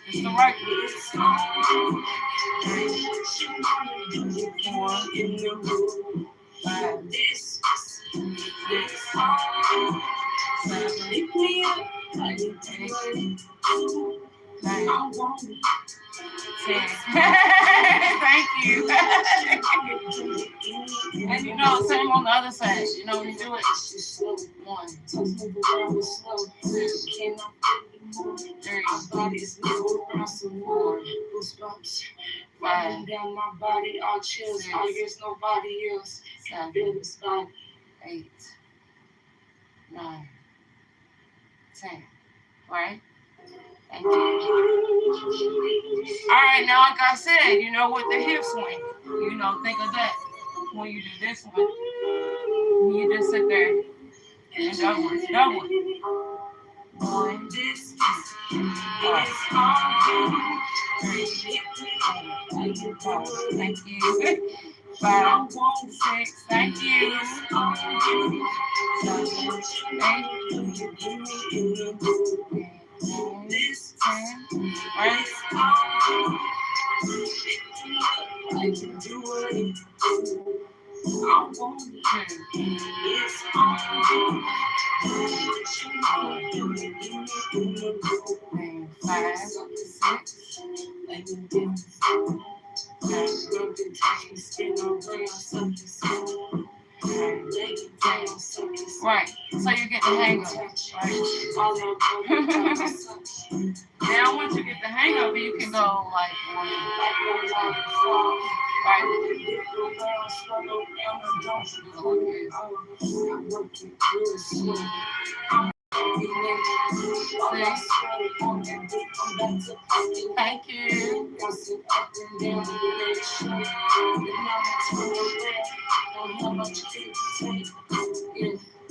It's the right. 4, 5, 6, 7, 8, 9, 10. Thank you. And you know, same on the other side. You know, when you do it, 1, 2, 3, 4, 5, down my body, all chills, all years, nobody else can feel this body. 8, 9, 10. Right? Thank you. All right, now like I said, you know, with the hip swing, you know, think of that when you do this one. You just sit there and double it. 1, 2, 3, 4, thank you. 5, 6, thank you. 7, 8, 9, 10. hand, right? Like you do it. I want it. It's all what you want to do. Give me in the room. 5, 6. Like you did before. Rub the touch me, spin around, suck your soul. Right, so you get the hang of it, right? Now once you get the hang of it, you can go like right. Thank you.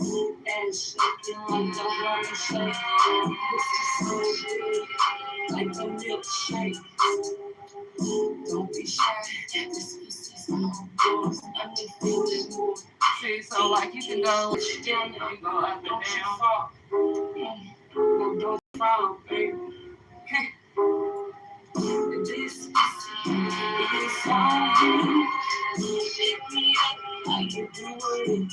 And shaking like the water shake. This is so good, like the milkshake. Don't be shy, this pussy's all yours. Let me feel it more. See, so like you can go down, you go up and down. No, don't fall, baby. This pussy is all good. Pick me up like you do it.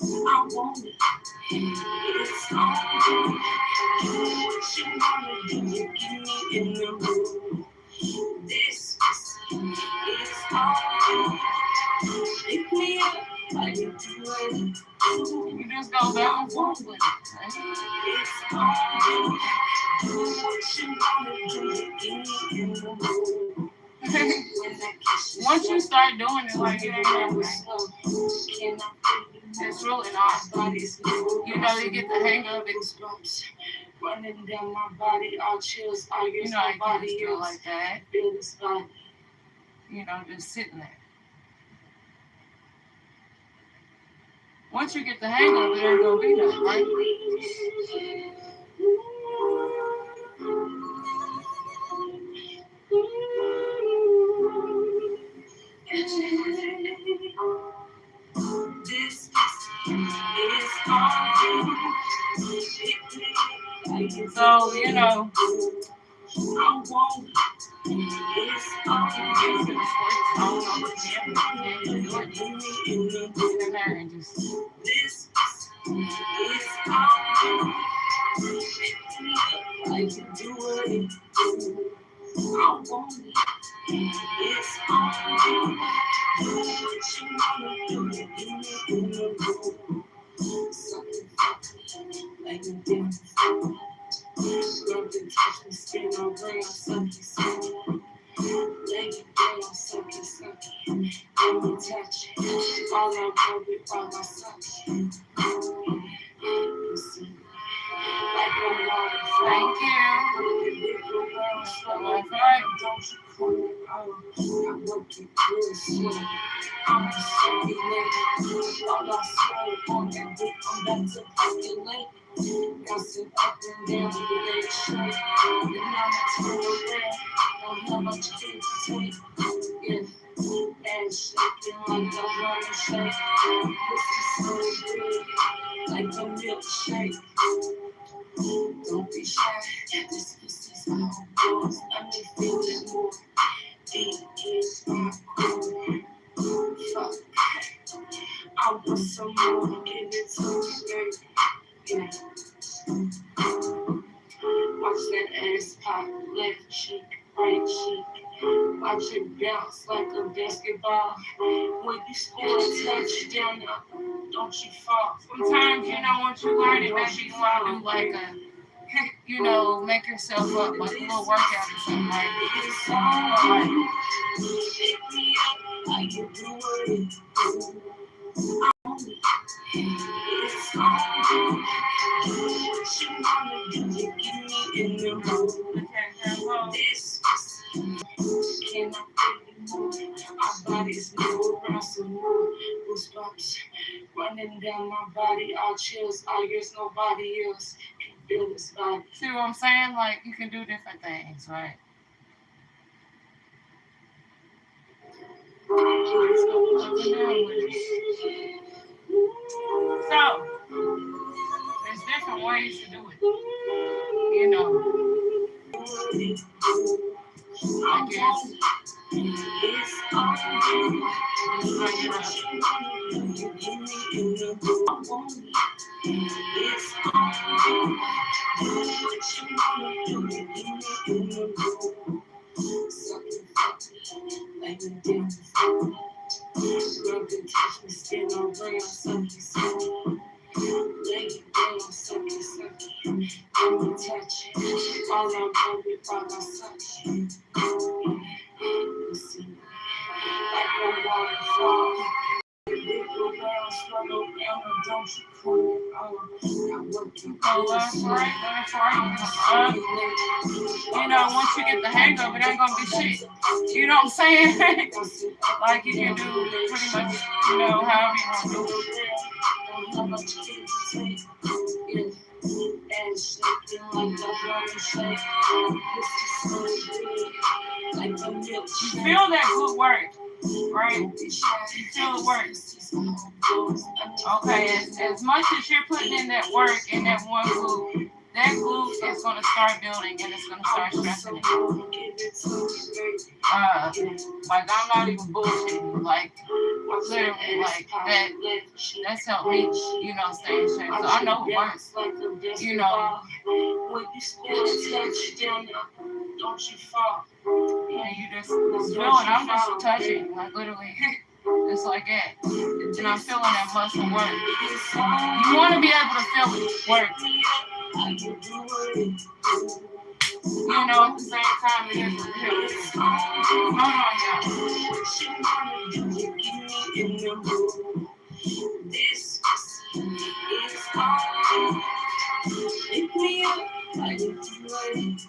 I want it. It's all good. Do what you wanna do. You give me in the room. This is all good. Pick me up like you do it. You just go back and forth with it. It's all good. Do what you wanna do. You give me in the room. Once you start doing it, like it ain't that way. It's really not. You know, you get the hang of it. Running down my body, all chills, all your body feel like that. Feel this body. You know, just sitting there. Once you get the hang of it, there ain't gonna be nothing, right? This is all. So, you know, I want it's all. This is all. Like you do it. I want it. It's all. Do what you wanna do. Give me in the room. Something like you did before. Rub the touch me, spin around, suck your soul. Lay you down, suck it. Let me touch it. All I rub it, all I suck it. You see, like a water. Thank you. That's right. Don't you call it out. I work it real slow. I'm a sucky lady. All I swear on that dick, I'm back to fucking late. Bouncing up and down the leg straight. And I'm a total red. Don't have much kid to take. Yeah. And shaking like the water shake. This is so good, like the milkshake. Don't be shy, this pussy's all yours. Let me feel it more. Deep is my core. Fuck, I want some more. Give it to me, baby. Yeah. Watch that ass pop, left cheek, right cheek. Watch it bounce like a basketball. When you score a touchdown, don't you fall. Sometimes, you know, once you learn it, maybe you want to do like a, you know, make yourself up like a little workout or something, right? It's all right. Pick me up like you do it. It's all good. Do what you wanna do. You give me in the room. This can I feel you more? Our bodies move around some more. Goosebumps running down my body. All chills, all yours, nobody else can feel this body. See what I'm saying? Like, you can do different things, right? So, there's different ways to do it. You know, I guess it's all bring it up. Like the dance, love to touch me, skin on brain, sucky, sucky. Lay it down, sucky, sucky. Let me touch it. All I want is by my sucky. You see, like a waterfall. Little girl, slow down, don't you call it on. Oh, that's right, that's right. You know, once you get the hang of it, it ain't gonna be shit. You know what I'm saying? Like you can do pretty much, you know, however you want to do it. And shaking like the honey shake. Like the milk. You feel that good work, right? You feel the work. Okay, as much as you're putting in that work in that one glute, that glute is going to start building and it's going to start strengthening. Like I'm not even bullshitting. Like literally, like that's helped me, you know, stay in shape. So I know it works. You know, when you score a touchdown, don't you fall. And you just feeling. I'm just touching, like literally. Just like that. And I'm feeling that muscle work. You want to be able to feel it work. You know, at the same time, it is hold on, y'all. This is all. Pick me up. I do it.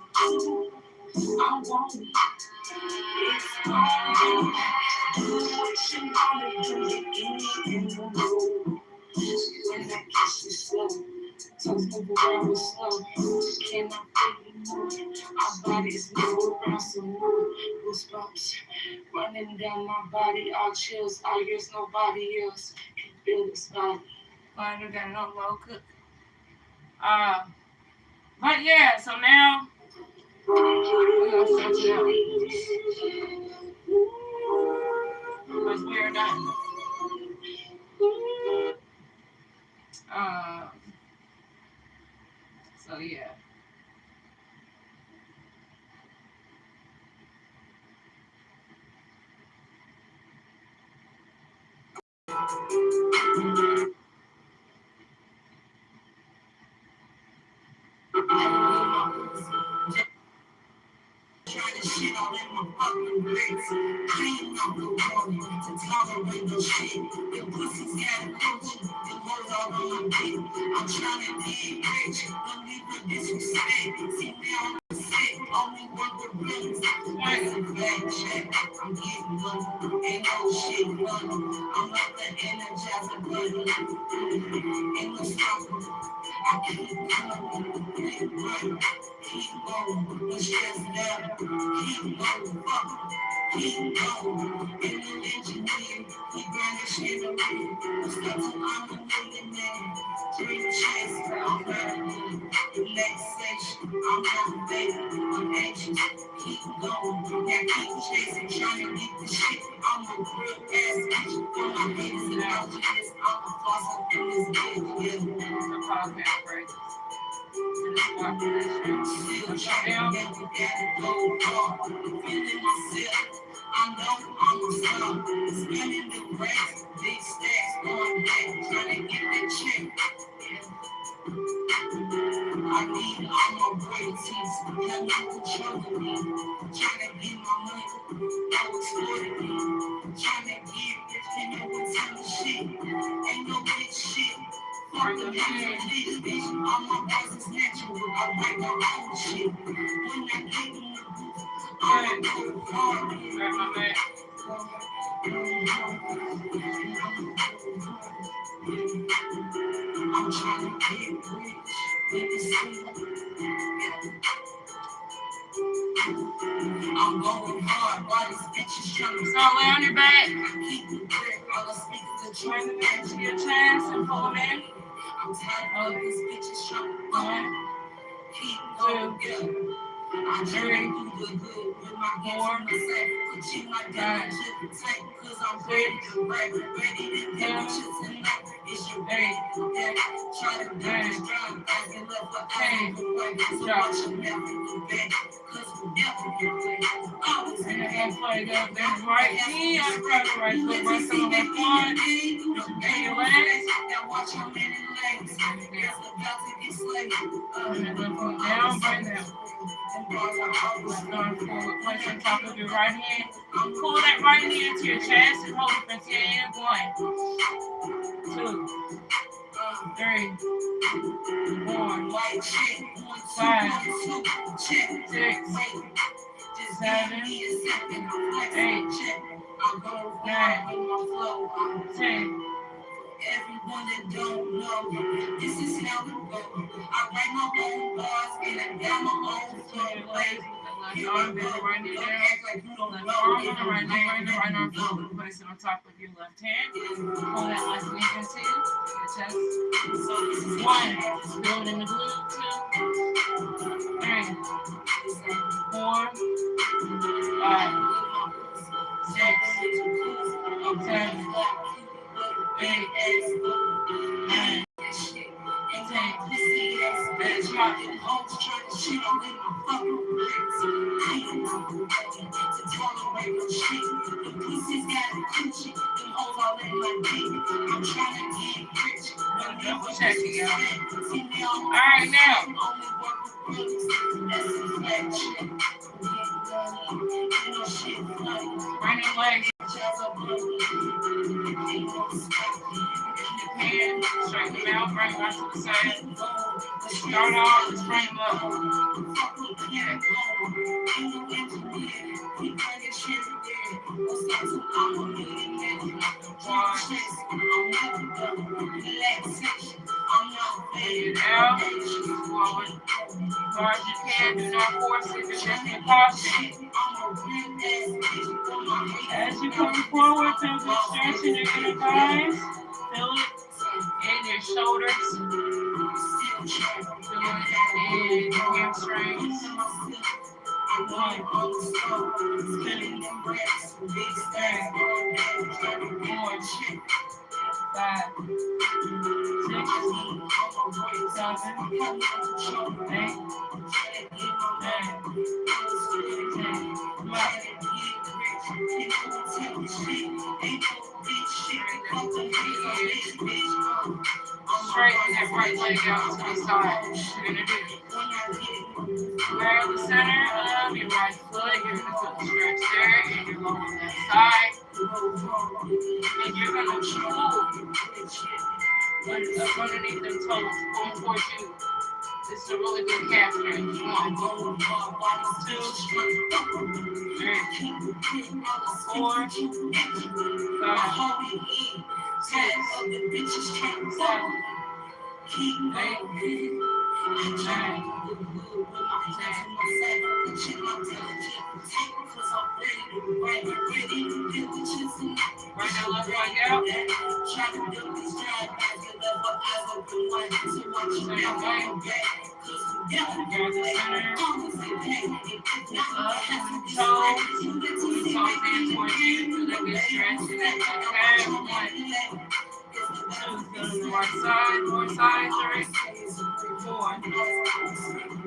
I want it. It's all. Do what you want to do. Give me in the room. When I kiss you slow, toes move around with slow. Cannot feel you move. Our bodies move around some more. Goosebumps running down my body. All chills, all yours, nobody else can feel this body. I do got no low cook. But yeah, so now we're gonna stretch it out. Because we're done. So yeah. Trying to shit all in my fucking bricks. Clean up the water to tolerate the shit. Your pussy's got a coochie, the hoes all on my dick. I'm trying to get rich, don't leave with disrespect. See now I'm sick, only work with bills. That's a flat check, I'm getting money, ain't no shit funny. I'm like the energizer bunny, ain't no stopping. I keep coming, keep running. Keep going, we stressed out. Keep going, fuck. Keep going. In the engineer, he grinding shit on me. Stuck till I'm a millionaire. Three checks, I'm ready. Relaxation, I'm motivated. I'm anxious. Keep going. Now keep chasing, trying to get the shit. I'm a real ass bitch. For my haters and all this, I'm a floss up in this bitch. Yeah. The podcast, right? I'm know I'm a star. Spinning the racks, big stacks, going back, trying to get that check. I need all my royalties, come in control me. Trying to get my money, no exploiting me. Trying to get rich, and no one tell me shit. Ain't no bitch shit. Fuck the bitch. All my boys is natural. I write my own shit. When I get in the booth, I'm going hard. I'm trying to get rich. Let me see. I'm going hard. Why these bitches trying to start lay on your back? Keep the grip. All the speakers are trying to get to your chest and pull them in. I'm tired of these bitches trying to find. Keep going, girl. I Three, four, five, six, seven, 8, 9, 10. Drop. And then flag up that right knee, I cross the right foot, rest on the front, and your legs. And then lift them down right now. Going forward, place on top of your right hand. Pull that right knee into your chest and hold it for 10. 1, 2, 3, 4, 5, 6, 7, 8, 9, 10. Everyone that don't know, this is how it goes. I write my own bars and I got my own flow. Left arm, bend the right knee down. Left arm on the right knee, right arm forward. Place it on top of your left hand. Pull that left knee into your chest. 1, build in the glute. 2, 3, 4, 5, 6, 7, 8, 9, 10. Let's rock it. Double check it, y'all. All right, now. Bring your legs. Hand, straighten them out, bring them out to the side. Start off, just bring them up. Yeah. Breathe out, forward. As hard as you can, do not force it, just be cautious. As you come forward, feel good stretch in your inner thighs. Feel it in your shoulders. Feel it in your hamstrings. 1, 2, 3, 4, 5, 6, 7, 8, 9, 10. Come on. Straighten that right leg out to the side. You're going to do right on the center of your right foot. You're going to feel the stretch there and your lower left side. And you're going to pull up underneath them toes, pulling towards you. This is a really good calf stretch. 1, 2, 3, 4, 5, 6, 7, 8, 9, 10. Right now, left leg out. Same way. Grab the center. Up, toes. Toes in towards you. Feel that good stretch in that calf. 1, 2, feel the right side. More side. 3, 4,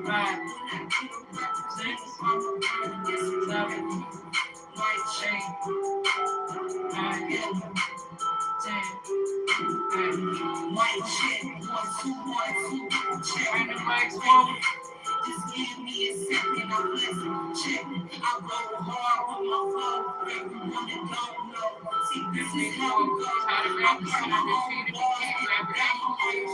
5, 6, 7, 8, 9, 10. Bring the legs forward. Just give me a second, I'm listening. Check. I go hard with my flow. Everyone that don't know. See, this is how it goes. Try to grab the center of your feet if you can't grab it.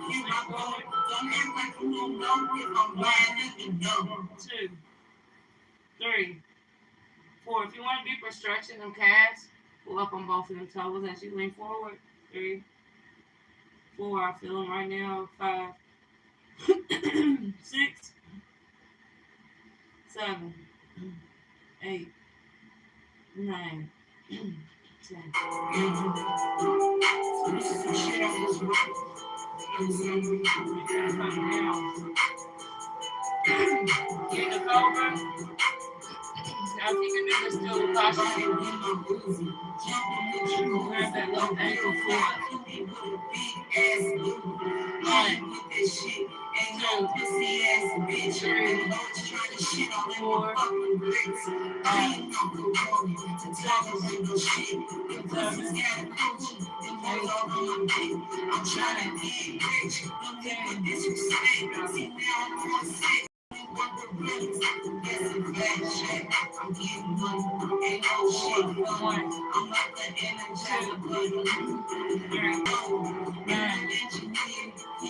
Here I go. Don't act like you don't know if I'm lying if you know. 2, 3, 4. If you want a deeper stretch in them calves, pull up on both of them toes as you lean forward. 3, 4. I feel them right now. 5, 6, 7, 8, 9, 10. So this is the shit on this road. cobra. Now if you can do this still with caution, grab that left ankle forward. One, two, three, 4, 5, 6, 7, 8,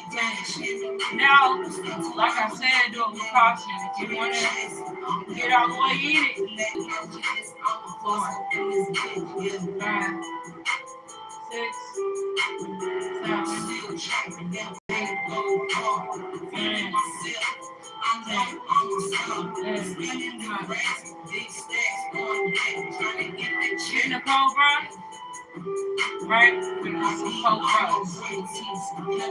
9, 10. Now, like I said, do it with caution. If you want to get all the way in it, 4, 5, 6, 7, 8, 9, 10. In the cobra, right? We do some cobras.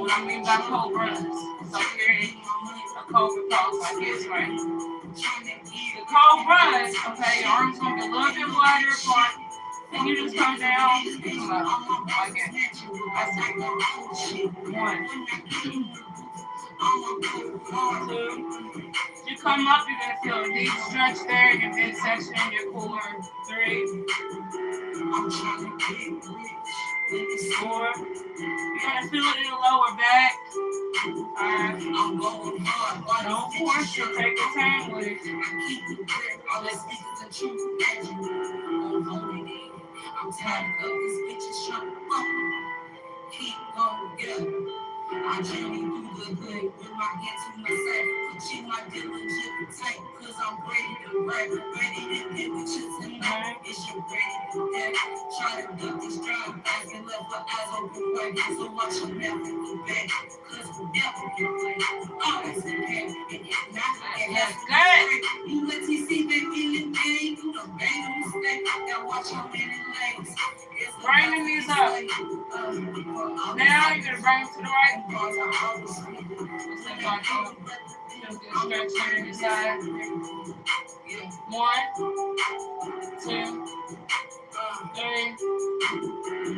What I mean by cobras? So you're in a cobra pose like this, right? The cobras, okay, your arms gonna be a little bit wider apart, and you just come down, come up, like that. That's it. 1, 2. You come up, you're gonna feel a deep stretch there in your midsection, your core. 3, 4. You're gonna feel it in the lower back. 5. Don't force it, take your time with it. I'm tired of these bitches trying to fuck me. Keep going, yeah. I journey through the hood with my hands to my side. Put you my diligent tight, cause I'm ready to rap. Ready to get with you tonight. Is you ready to death? Try to duck this drive back and left her eyes open wide. So watch your never go back. Cause we'll never get away. Always the game. And if not, it has good. You let TC back in the game. You done made a mistake. Now watch your many legs. Bring the knees up. Now you're gonna bring them to the right. Stretch here to the side. 1, 2, 3,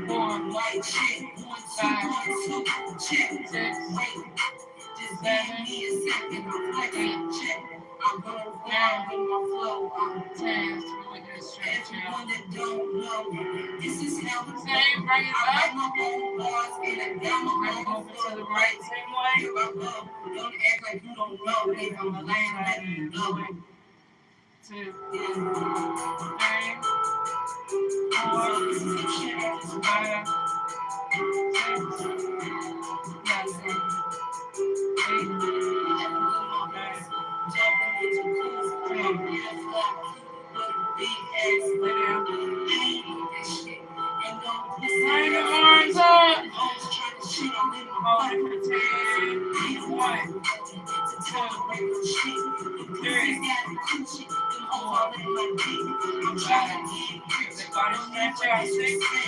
4, 5, 6, 7, 8, 9, 10. Really good stretch out. Same, bring it up. Bring it over to the right, same way. Don't act like you don't know it. I'm gonna land right in. 1, 2, 3, 4, 5, bring the arms up. Hold it for 10. 1, 2, 3, 4, 5. Everybody stretch out. 6, 7,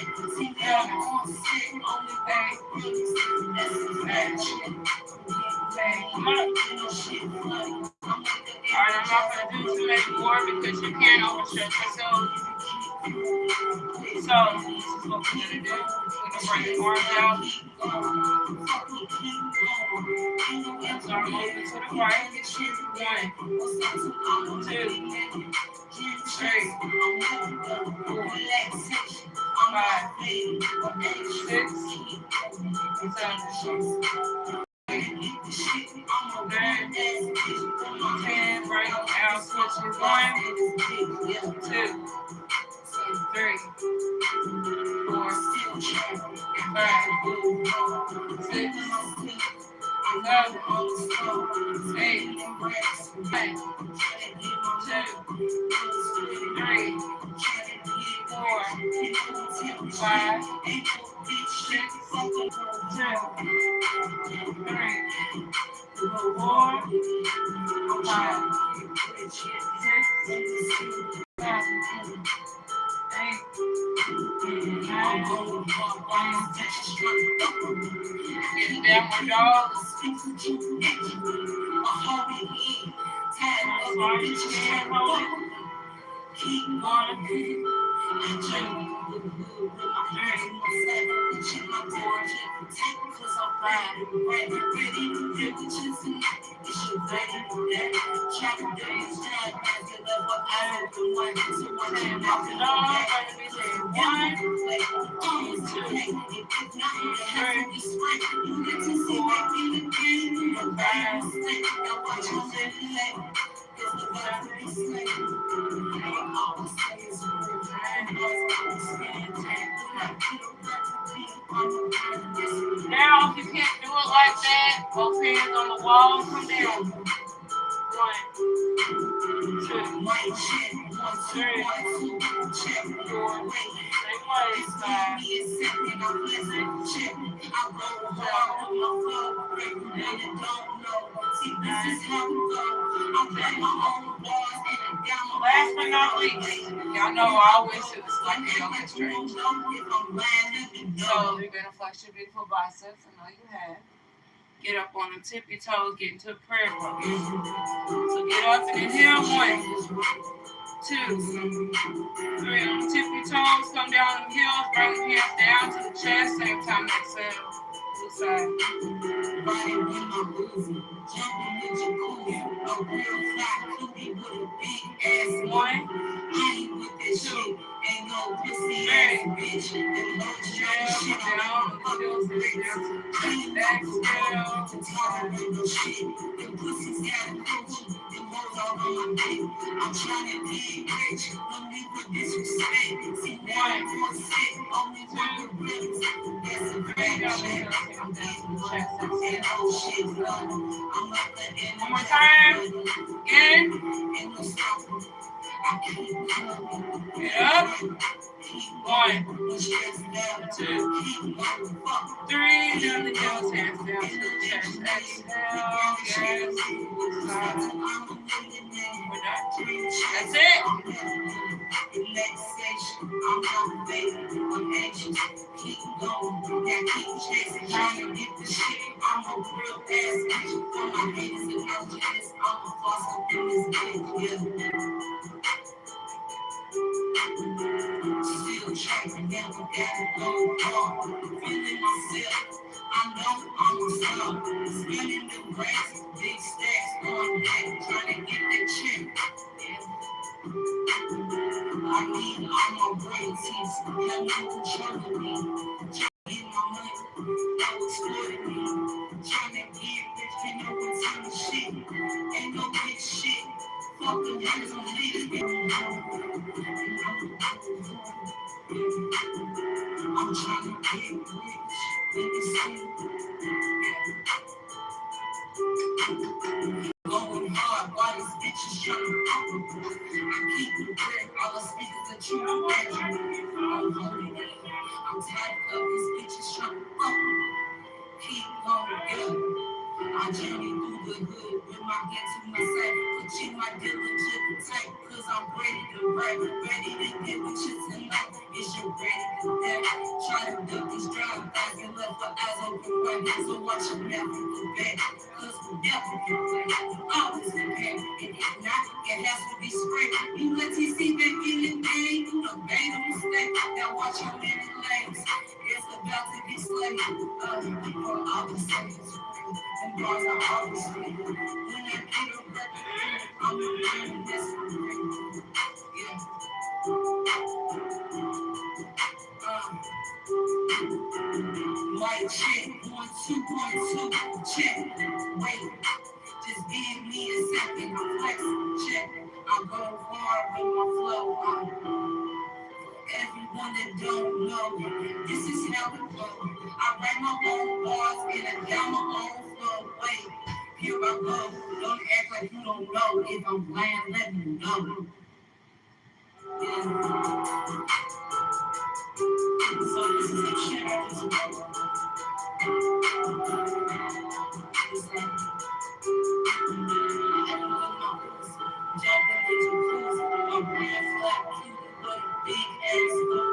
8, 9, 10. Come on. Alright, I'm not going to do too many more because you can't overstretch yourself. So, this is what we're going to do. We're going to bring the arms out. Start moving to the right. 1, 2, 3, 4, 5, 6, 7, 8, 9, 10. Bring them out. Switches. 1, 2, 3, 4, 5, 6, 7, 8, 9, 2, 3, 4, 5, 6, 7, 3, 4, 5, 6, 7, 8, 9, 10. Downward dog. why you can't hold it. Keep going. I'm trying to do good with my hands in my sack. The chick my door, take cause I'm ready to get the chance tonight. It's your ready for that. Try to do this time, as you love what I don't do. One, so one, and off and on. One, two, if not, it has to be split. You get to sit back in the game. You're bad. Now watch your living life. Cause the vibe to be slain. Now, if you can't do it like that, both hands on the wall, come down. 1, 2, 3, 4, same way, 5, 6, 7, last but not least, y'all know I always do this like a yoga stretch. So you're gonna flex your beautiful biceps. I know you have. Get up on the tippy toes, get into a prayer pose. So get up and inhale. 1, 2, 3. On the tippy toes, come down on the heels, bring the hands down to the chest. Same time, exhale. Other side. Riding with my Uzi, jumping with your coolie, a real fly cookie with a big ass 1, I ain't with that shit, ain't no pussy ass bitch. The low shit, down, I'm heels, bricks. down to the I ain't chest. with the tolerant no shit. The pussy's got a coochie, the hoes all on my dick. I'm trying to get rich, no need for disrespect. See now I'm on sick, only one with rims. That's a great shit. I'm getting chest, and oh shit, I'm like the end. One more time. Again. Ain't no stopping. I keep coming. Get up. 1, 2, 3. Down the heels, hands down to the chest. Exhale. Yes. We're done. That's it. Relaxation, I'm not fake, I'm anxious. Keep going, yeah, keep chasing, trying to get the shit. I'm a real ass bitch. For my haters and my jealous, I'm a boss up in this bitch, yeah. Still trying, never gotta go hard. Feeling myself, I know I'm a star. Spinning the racks, big stacks on deck, trying to get that check. I mean, I'm a royalties, have no control of me. Get my money, no exploiting me. Trying to get rich, can't no one tell me shit. Ain't no bitch shit. Fuck the hands on I'm trying to get rich. Let me see. Going hard, why these bitches trying to fuck me? I keep it real, all the speakers that you know that I'm holding it. I'm tired of these bitches trying to fuck me. Keep going, yeah. I journey through the hood with my hands to my side. Put you my diligent tight, cause I'm ready to ride. Ready to get with you tonight. Is you ready to die? Try to duck these drive guys and left for eyes open wide. So watch your never go back. Cause we never get back. You always get back. And if not, it has to be straight. You let TC back in the game. You done made a mistake. Now watch your many legs. It's about to be slayed. For all the saints. And bars are always free. When I get a record, I'm a man that's free. Yeah. Mic check, 1, 2, 1, 2, check. Wait, just give me a second. I'm flexing, check. I go hard with my flow. Everyone that don't know, this is how it goes. I write my own bars and I down my own flow. Wait, here I go. Don't act like you don't know. If I'm lying, let me know. Yeah. So this is a shit I just wrote. It's like, jumping with your cruise, a red flag, cute, but a big ass boot.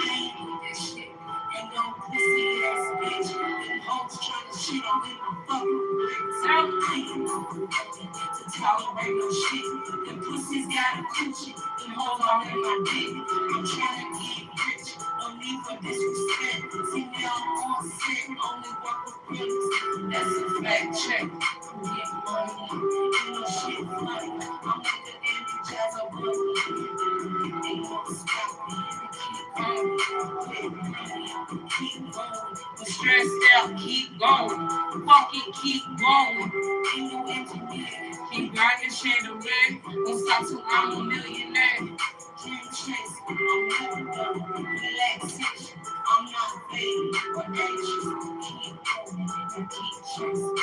I ain't with that shit. And no pussy ass bitch. Them hoes trying to shit on me, I'm fucking bricks. I ain't no to tolerate ain't no shit. Them pussies got a coochie. Them hoes all in my dick. I'm tryna get rich. No need for disrespect. See me all on set. Only work with pimps. That's a fact check. Get money. Ain't no shit funny. I'm with the Andy Jazz of money. Ain't no stop. Keep going. Get money. Keep going. The stressed out. Keep going. Fuck it. Keep going. Ain't no engineer. Keep grinding chandelier. Won't stop till I'm a millionaire. Dream chase. I'm never done. Relaxation. I'm not fading or anxious. Keep going and keep chasing.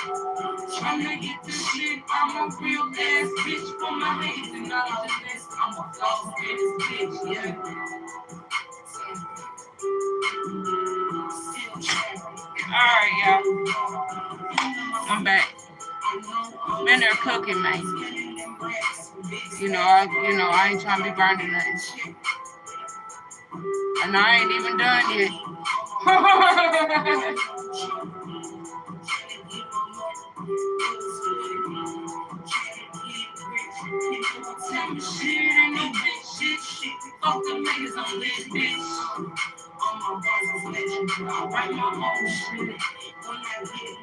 Tryna get this shit. I'm a real ass bitch for my hands and all the list. I'm a floss ass bitch, yeah. Alright, y'all. I'm back. Been there cooking, man. I ain't trying to be burning nothing. And I ain't even done yet. Shit ain't no bitch shit. Fuck them niggas, I'm lit, bitch. All my bars is legend. I write my own shit. When I get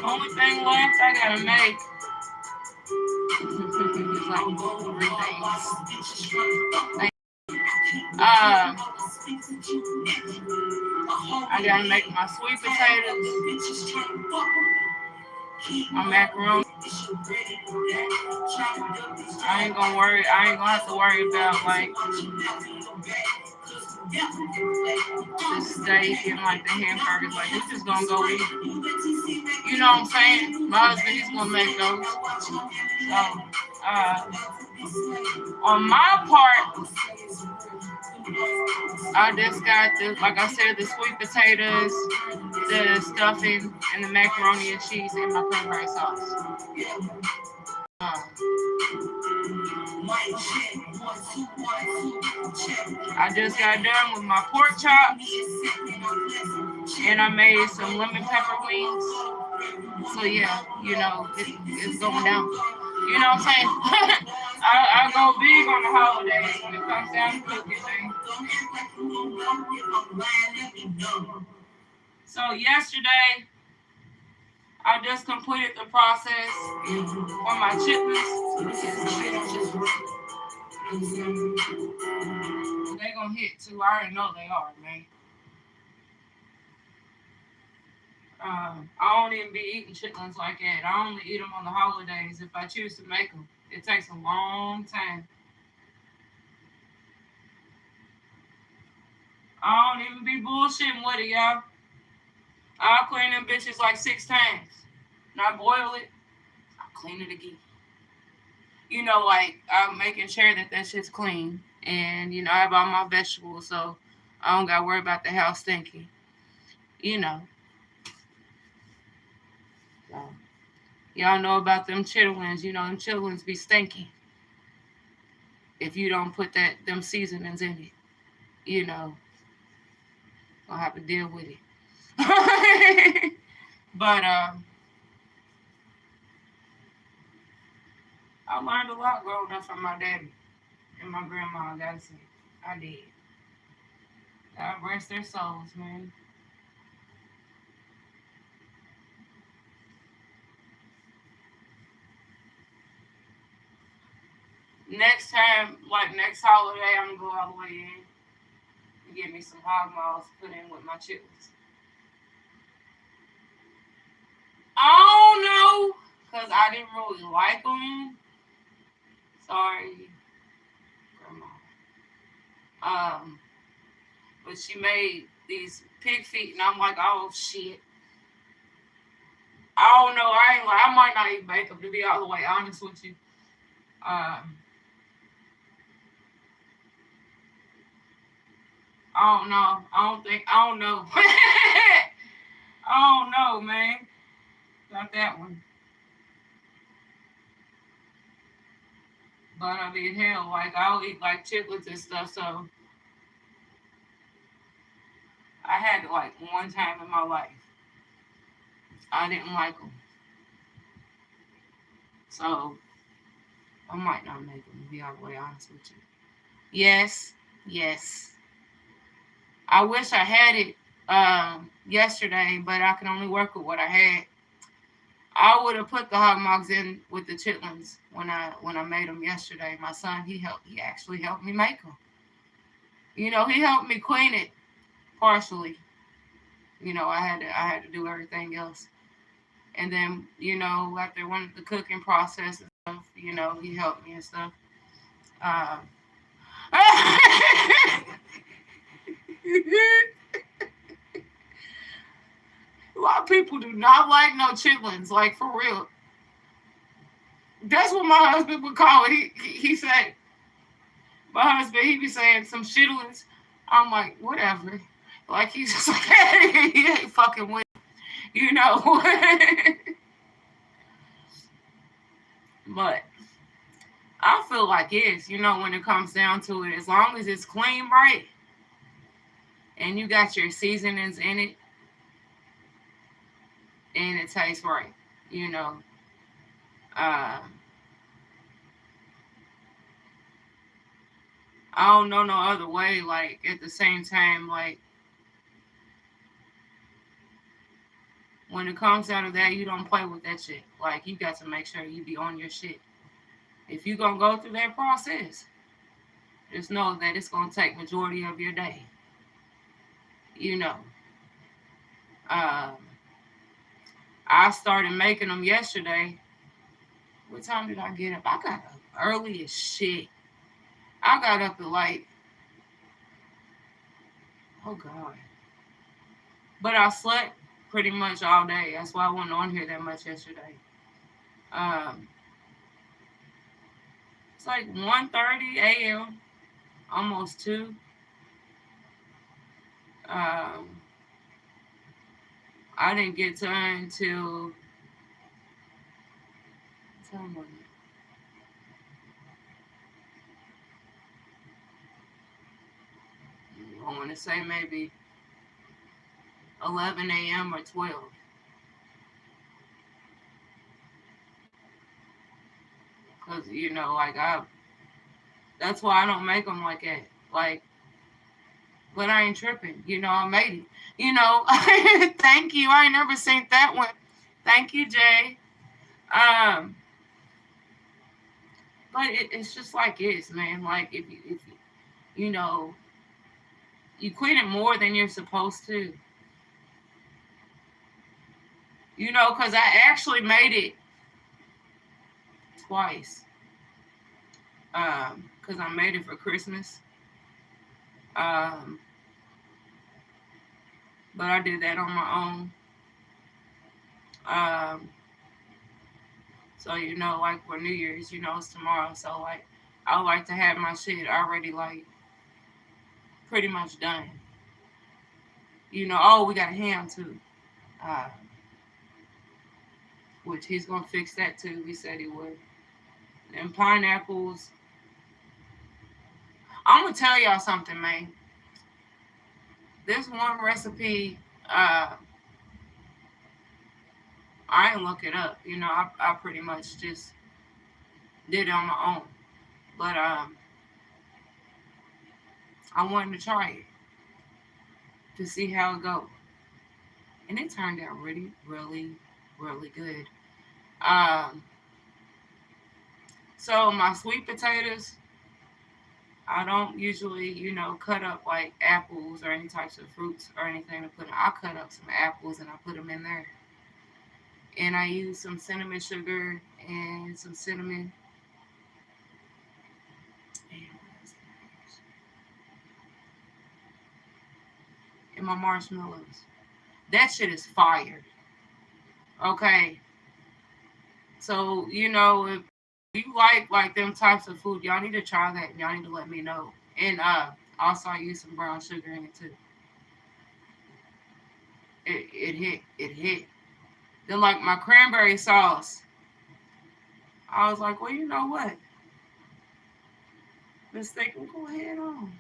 only thing left I gotta make. It's like 3 things. I gotta make my sweet potatoes, my macaroni. I ain't gonna have to worry about like the steak and like the hamburgers. Like it's just gonna go eat. You know what I'm saying? My husband, he's gonna make those. So, on my part, I just got like I said, the sweet potatoes, the stuffing, and the macaroni and cheese and my cranberry sauce. I just got done with my pork chops, and I made some lemon pepper wings. So yeah, it's going down. You know what I'm saying? I go big on the holidays when it comes down to cooking things. So yesterday, I just completed the process for my chitlins. They gonna hit too. I already know they are, man. I don't even be eating chitlins like that. I only eat them on the holidays if I choose to make them. It takes a long time. I don't even be bullshitting with it, y'all. I'll clean them bitches like 6 times. And I boil it, I'll clean it again. Like I'm making sure that shit's clean. And, I have all my vegetables, so I don't gotta worry about the house stinking. So, y'all know about them chitlins. Them chitlins be stinky if you don't put them seasonings in it. Gonna have to deal with it. But I learned a lot growing up from my daddy and my grandma. I gotta say, I did. God rest their souls, man. Next time, like next holiday, I'm gonna go all the way in and get me some hog maws to put in with my chitlins. I don't know, cause I didn't really like them. Sorry, grandma. But she made these pig feet, and I'm like, oh shit. I don't know. I might not even make them, to be all the way honest with you. Um, I don't know. I don't know. I don't know, man. About that one. But I mean, hell, like I'll eat like chitlins and stuff. So I had like one time in my life I didn't like them, so I might not make them. To be all the way honest with you. Yes, yes. I wish I had it yesterday, but I can only work with what I had. I would have put the hog mugs in with the chitlins when I made them yesterday. My son he actually helped me make them. He helped me clean it partially. I had to do everything else, and then after one the cooking process and stuff, he helped me and stuff. Um, a lot of people do not like no chitlins, like for real. That's what my husband would call it. He said my husband he be saying some chitlins. I'm like whatever. Like he's just like hey, he ain't fucking with you know. But I feel like it's when it comes down to it, as long as it's clean right and you got your seasonings in it and it tastes right, you know. Uh, I don't know no other way. Like at the same time, like when it comes down to that, you don't play with that shit. Like you got to make sure you be on your shit. If you gonna go through that process, just know that it's gonna take majority of your day. You know. Um, I started making them yesterday. What time did I get up? I got up early as shit. I got up at like, oh God. But I slept pretty much all day. That's why I wasn't on here that much yesterday. Um, it's like 1:30 a.m., almost 2. Um, I didn't get to until, what time was it? I want to say maybe 11 a.m. or 12. Because, like that's why I don't make them like that. Like, but I ain't tripping. I made it. Thank you. I ain't never seen that one. Thank you, Jay. Um, but it's just like it's, man. Like if you know you clean it more than you're supposed to, because I actually made it twice. Because I made it for Christmas. Um, but I did that on my own. Um, so like for New Year's, it's tomorrow. So like, I like to have my shit already like pretty much done. Oh, we got a ham too, uh, which he's gonna fix that too. He said he would. And pineapples. I'm gonna tell y'all something, man. This one recipe, I didn't look it up. I pretty much just did it on my own. But I wanted to try it to see how it goes, and it turned out really, really, really good. Um, so my sweet potatoes, I don't usually, cut up like apples or any types of fruits or anything to put. I cut up some apples and I put them in there, and I use some cinnamon sugar and some cinnamon and what else did I use? And my marshmallows. That shit is fire. Okay, so if you like them types of food, y'all need to try that. Y'all need to let me know. And also I use some brown sugar in it too. It hit. It hit. Then like my cranberry sauce, I was like, well, you know what? Let's think. We'll go ahead on.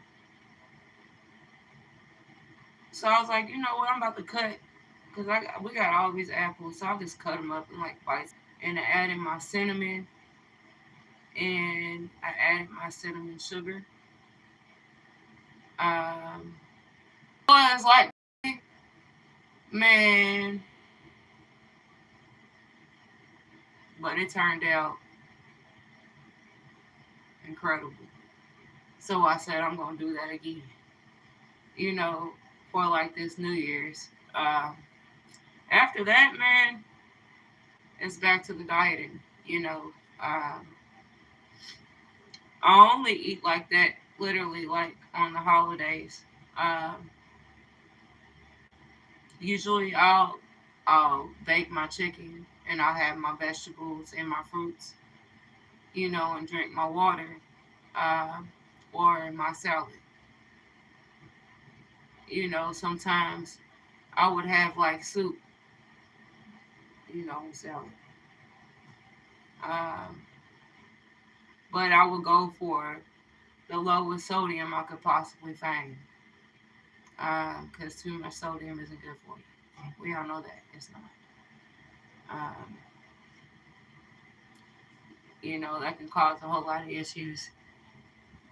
So I was like, you know what, I'm about to cut because we got all these apples, so I'll just cut them up in like bites. And I added my cinnamon, and I added my cinnamon sugar. Um, was like, man, but it turned out incredible. So I said I'm gonna do that again. You know, for like this New Year's. After that, man, it's back to the dieting. You know, I only eat like that literally like on the holidays. Um, Usually I'll bake my chicken and I'll have my vegetables and my fruits, you know, and drink my water, uh, or my salad. You know, sometimes I would have like soup, you know, salad. Um, but I would go for the lowest sodium I could possibly find, because too much sodium isn't good for you. We all know that it's not. Um, you know, that can cause a whole lot of issues.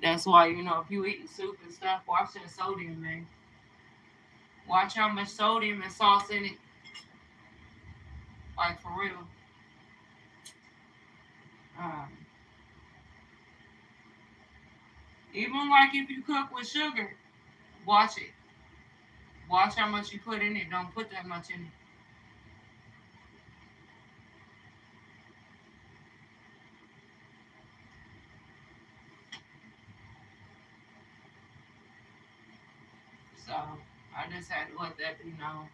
That's why, you know, if you eat soup and stuff, watch that sodium, man. Watch how much sodium and sauce in it, like for real. Um, Even like if you cook with sugar, watch it. Watch how much you put in it. Don't put that much in it. So I just had to let that be known.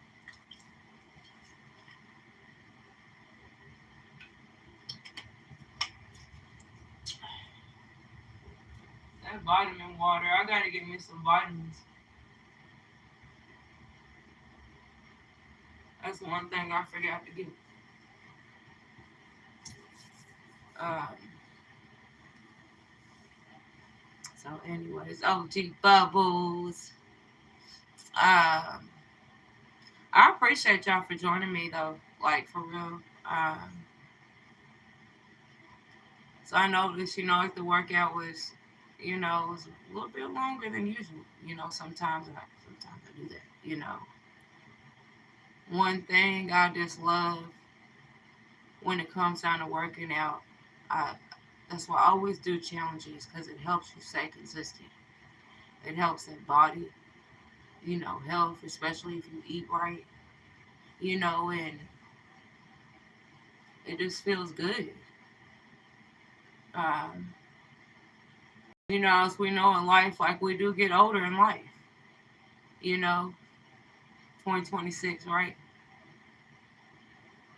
That vitamin water, I gotta get me some vitamins. That's one thing I forgot to get. Um, anyways, OG Bubbles. Um, I appreciate y'all for joining me though, like for real. So I noticed, you know, like the workout was, you know, was a little bit longer than usual. You know, sometimes I do that. You know, one thing I just love when it comes down to working out, I that's why I always do challenges because it helps you stay consistent. It helps that body, you know, health, especially if you eat right, you know, and it just feels good. Um, you know, as we know in life, like we do get older in life, you know, 2026, right?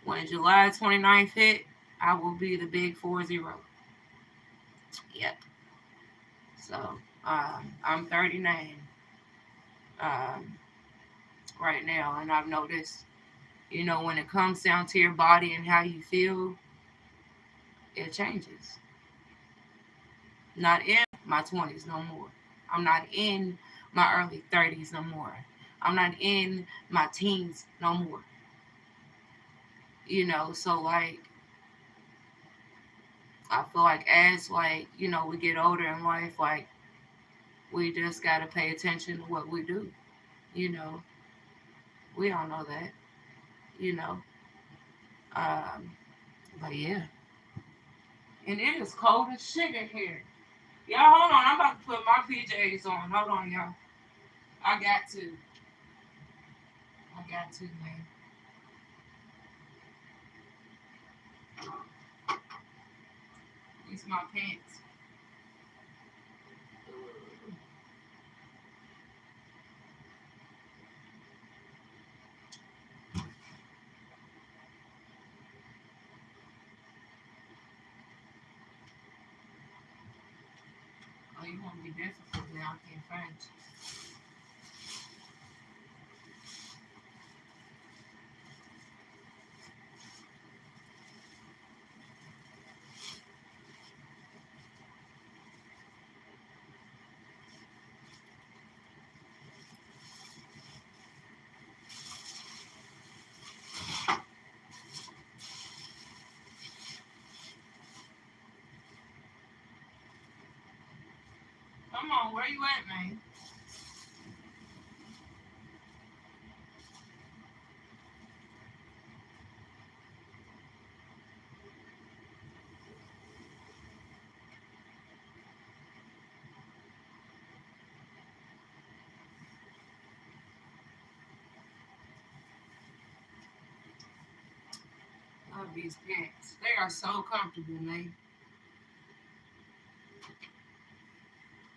When July 29th hit, I will be the big 40. Yep. So I'm 39 um, right now, and I've noticed, you know, when it comes down to your body and how you feel, it changes. Not in my 20s no more. I'm not in my early 30s no more. I'm not in my teens no more. You know, so like I feel like as like, you know, we get older in life, like we just gotta pay attention to what we do. You know, we all know that. You know, um, but yeah, and it is cold as shit in here. Y'all, hold on. I'm about to put my PJs on. Hold on, y'all. I got to. I got to, man. These my pants. Oh, you want to be difficult now? I can't find you. on, where you at, man? Love these pants. They are so comfortable, man.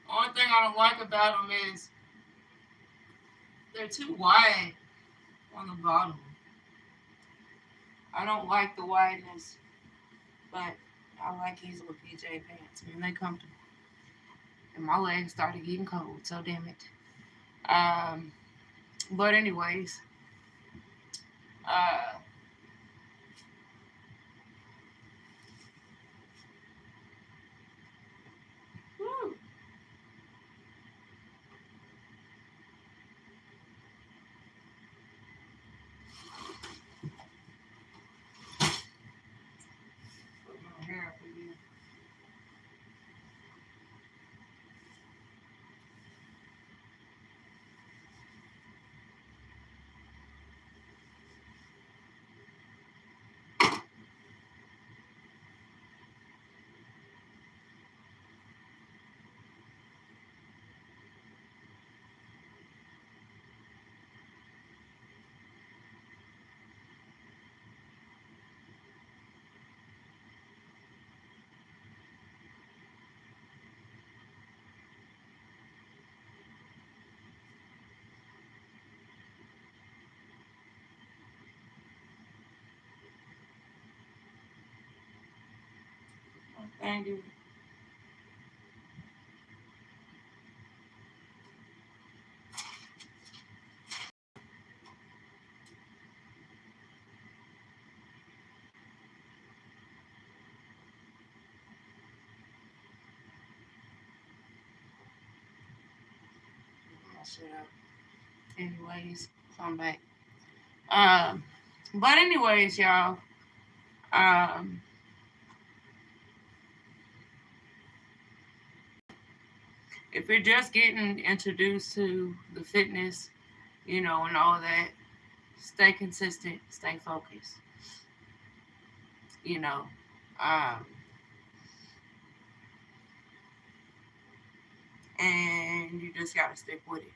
Only thing I don't like about them is they're too wide on the bottom. I don't like the wideness, but I like these little PJ pants, man. They comfortable. And my legs started getting cold, so damn it. Um, but anyways, uh, whew, put my hair up again. Thank you. Shut up. Anyways, so I'm back. Um, but anyways, y'all. Um, if you're just getting introduced to the fitness, and all that, stay consistent, stay focused. You know, um, and you just gotta stick with it.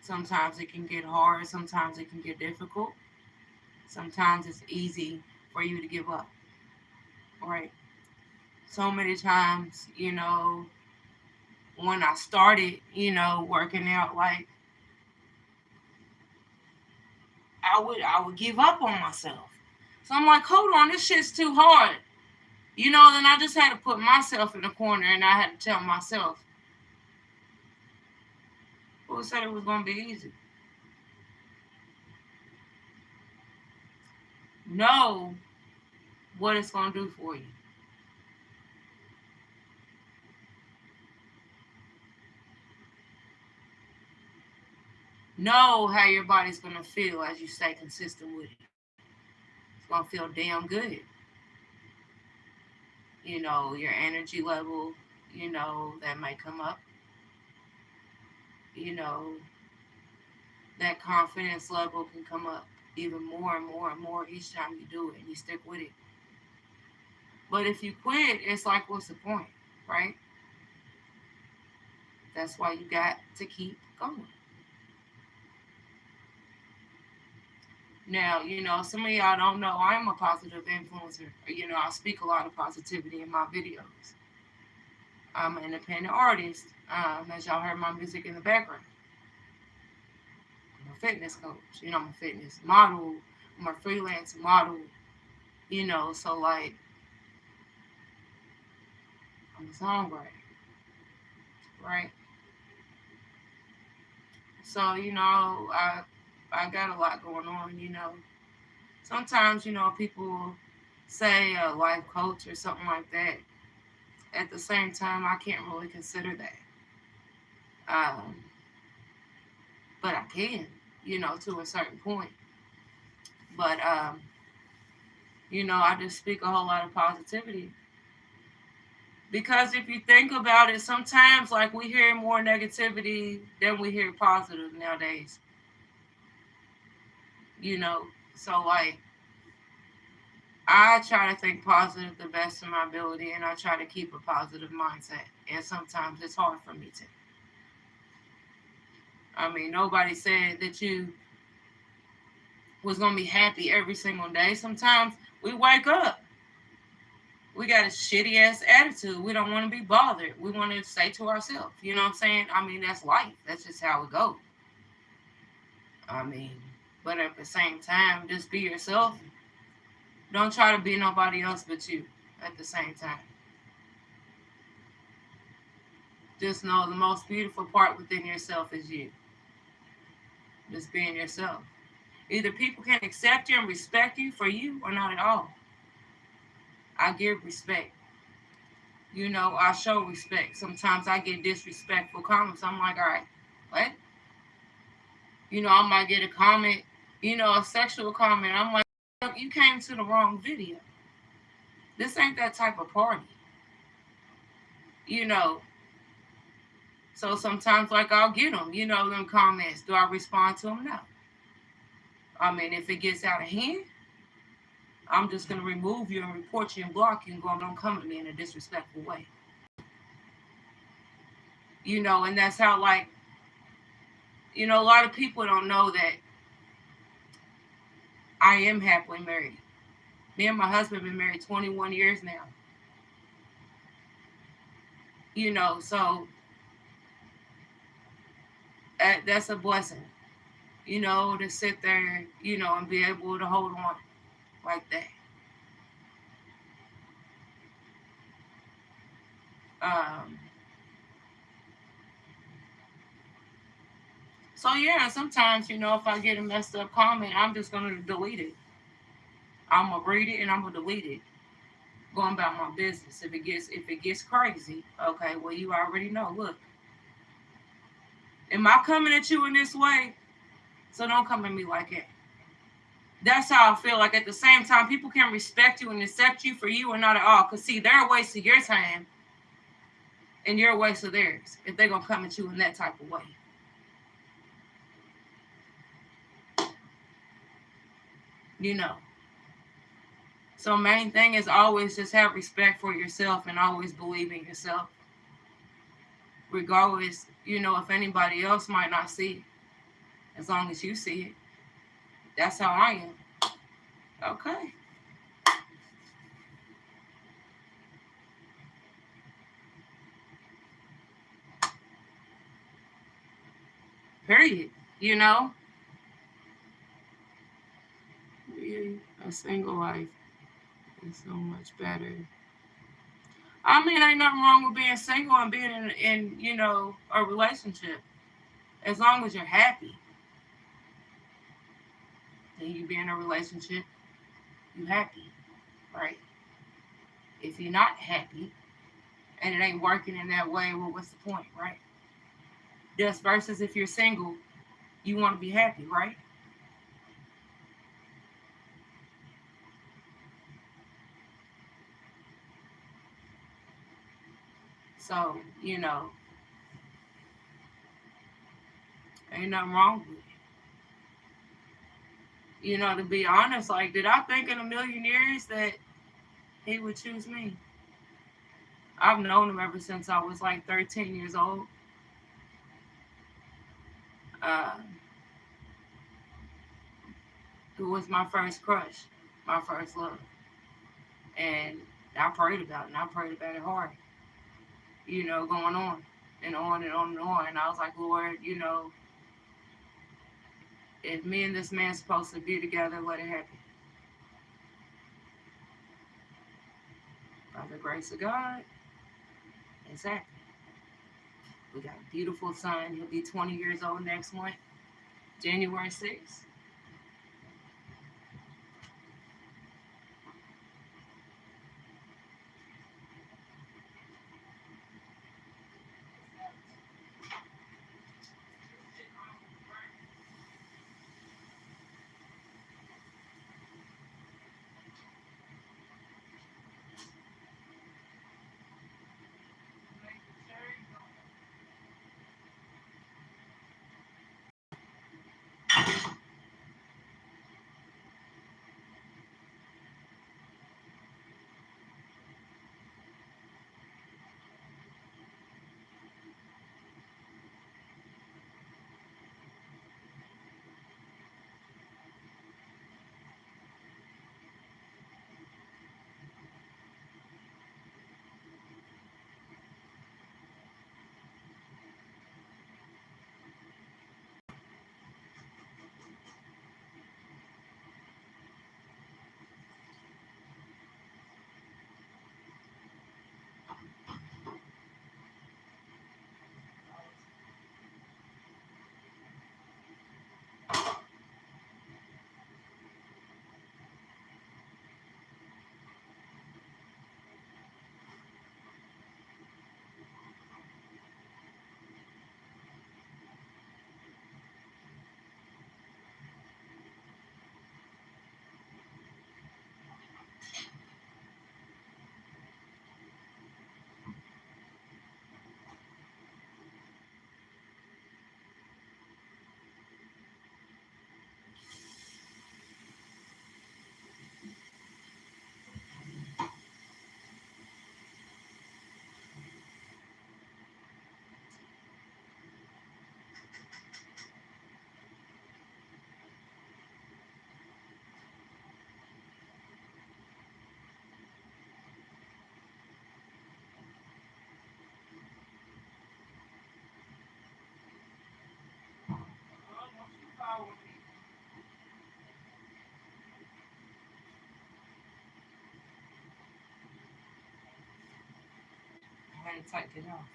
Sometimes it can get hard. Sometimes it can get difficult. Sometimes it's easy for you to give up. Right? So many times, when I started, working out, like I would give up on myself. So I'm like, hold on, this shit's too hard. Then I just had to put myself in the corner and I had to tell myself, who said it was gonna be easy? Know what it's gonna do for you. Know how your body's gonna feel as you stay consistent with it. It's gonna feel damn good. Your energy level, that might come up. You know, that confidence level can come up even more and more and more each time you do it and you stick with it. But if you quit, it's like, what's the point, right? That's why you got to keep going. Now, some of y'all don't know I'm a positive influencer. I speak a lot of positivity in my videos. I'm an independent artist. As y'all heard my music in the background. I'm a fitness coach. I'm a fitness model. I'm a freelance model. So like, I'm a songwriter, right? So, I got a lot going on. Sometimes, people say a life coach or something like that. At the same time, I can't really consider that. Um, but I can, to a certain point. But, I just speak a whole lot of positivity. Because if you think about it, sometimes like we hear more negativity than we hear positive nowadays. You know, so like I try to think positive the best of my ability, and I try to keep a positive mindset. And sometimes it's hard for me to. I mean, nobody said that you was gonna be happy every single day. Sometimes we wake up, we got a shitty ass attitude. We don't want to be bothered. We want to say to ourselves, you know what I'm saying? I mean, that's life. That's just how it goes. I mean, but at the same time, just be yourself. Don't try to be nobody else but you at the same time. Just know the most beautiful part within yourself is you. Just being yourself. Either people can accept you and respect you for you or not at all. I give respect. You know, I show respect. Sometimes I get disrespectful comments. I'm like, all right, what? You know, I might get a comment, you know, a sexual comment. I'm like, you came to the wrong video. This ain't that type of party. You know, so sometimes, like, I'll get them, you know, them comments. Do I respond to them? No. I mean, if it gets out of hand, I'm just going to remove you and report you and block you and go, don't come at me in a disrespectful way. You know, and that's how, like, you know, a lot of people don't know that I am happily married. Me and my husband have been married 21 years now. You know, so that's a blessing, you know, to sit there, you know, and be able to hold on like that. Um, so yeah, sometimes, you know, if I get a messed up comment, I'm just gonna delete it. I'm gonna read it and I'm gonna delete it. Going about my business. If it gets crazy, okay, well you already know. Look, am I coming at you in this way? So don't come at me like that. That's how I feel. Like at the same time, people can respect you and accept you for you or not at all. Cause see, they're wasting your time and you're a waste of theirs if they're gonna come at you in that type of way. You know. So main thing is always just have respect for yourself and always believe in yourself. Regardless, you know, if anybody else might not see it. As long as you see it. That's how I am. Okay. Period. You know? Yeah, a single life is so much better. I mean, ain't nothing wrong with being single and being in you know, a relationship. As long as you're happy, then you be in a relationship, you happy, right? If you're not happy and it ain't working in that way, well, what's the point, right? Just versus if you're single, you want to be happy, right? So, you know, ain't nothing wrong with it. You know, to be honest, like, did I think in a million years that he would choose me? I've known him ever since I was like 13 years old. Uh, who was my first crush, my first love. And I prayed about it, and I prayed about it hard, you know, going on and on and on and on. And I was like, Lord, you know, if me and this man's supposed to be together, let it happen. By the grace of God, it's happening. We got a beautiful son. He'll be 20 years old next month, January 6th. ahead and take it off.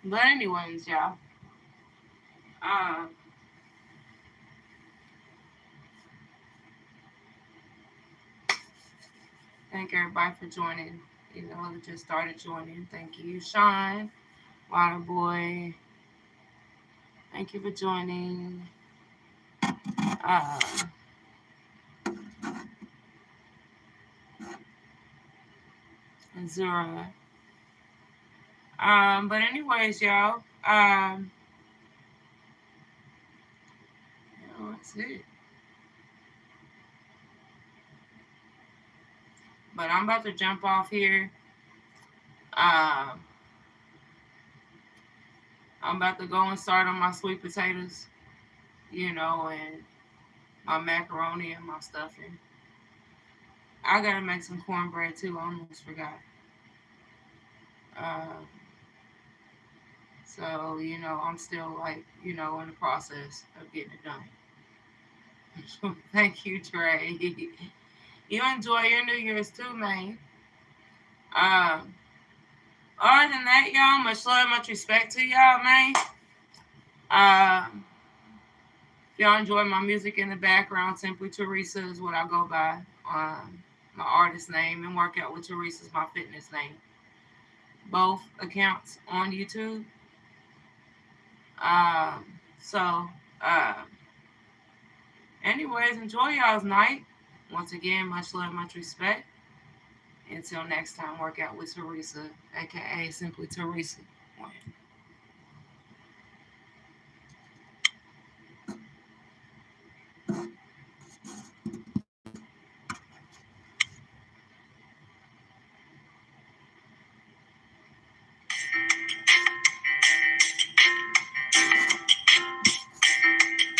But anyways, y'all. Um, thank everybody for joining. You know, who just started joining. Thank you, Sean, Water Boy. Thank you for joining. Uh, Zura. But anyways, y'all. That's it. But I'm about to jump off here. Um, I'm about to go and start on my sweet potatoes, you know, and my macaroni and my stuffing. I gotta make some cornbread too. I almost forgot. Uh, so you know, I'm still like, you know, in the process of getting it done. Thank you, Trey. You enjoy your New Year's too, man. Um, Other than that, y'all, much love, much respect to y'all, man. Um, if y'all enjoy my music in the background, Simply Teresa is what I go by. My artist name, and Workout with Teresa is my fitness name. Both accounts on YouTube. So, uh, anyways, enjoy y'all's night. Once again, much love, much respect. Until next time, Workout with Teresa, aka Simply Teresa.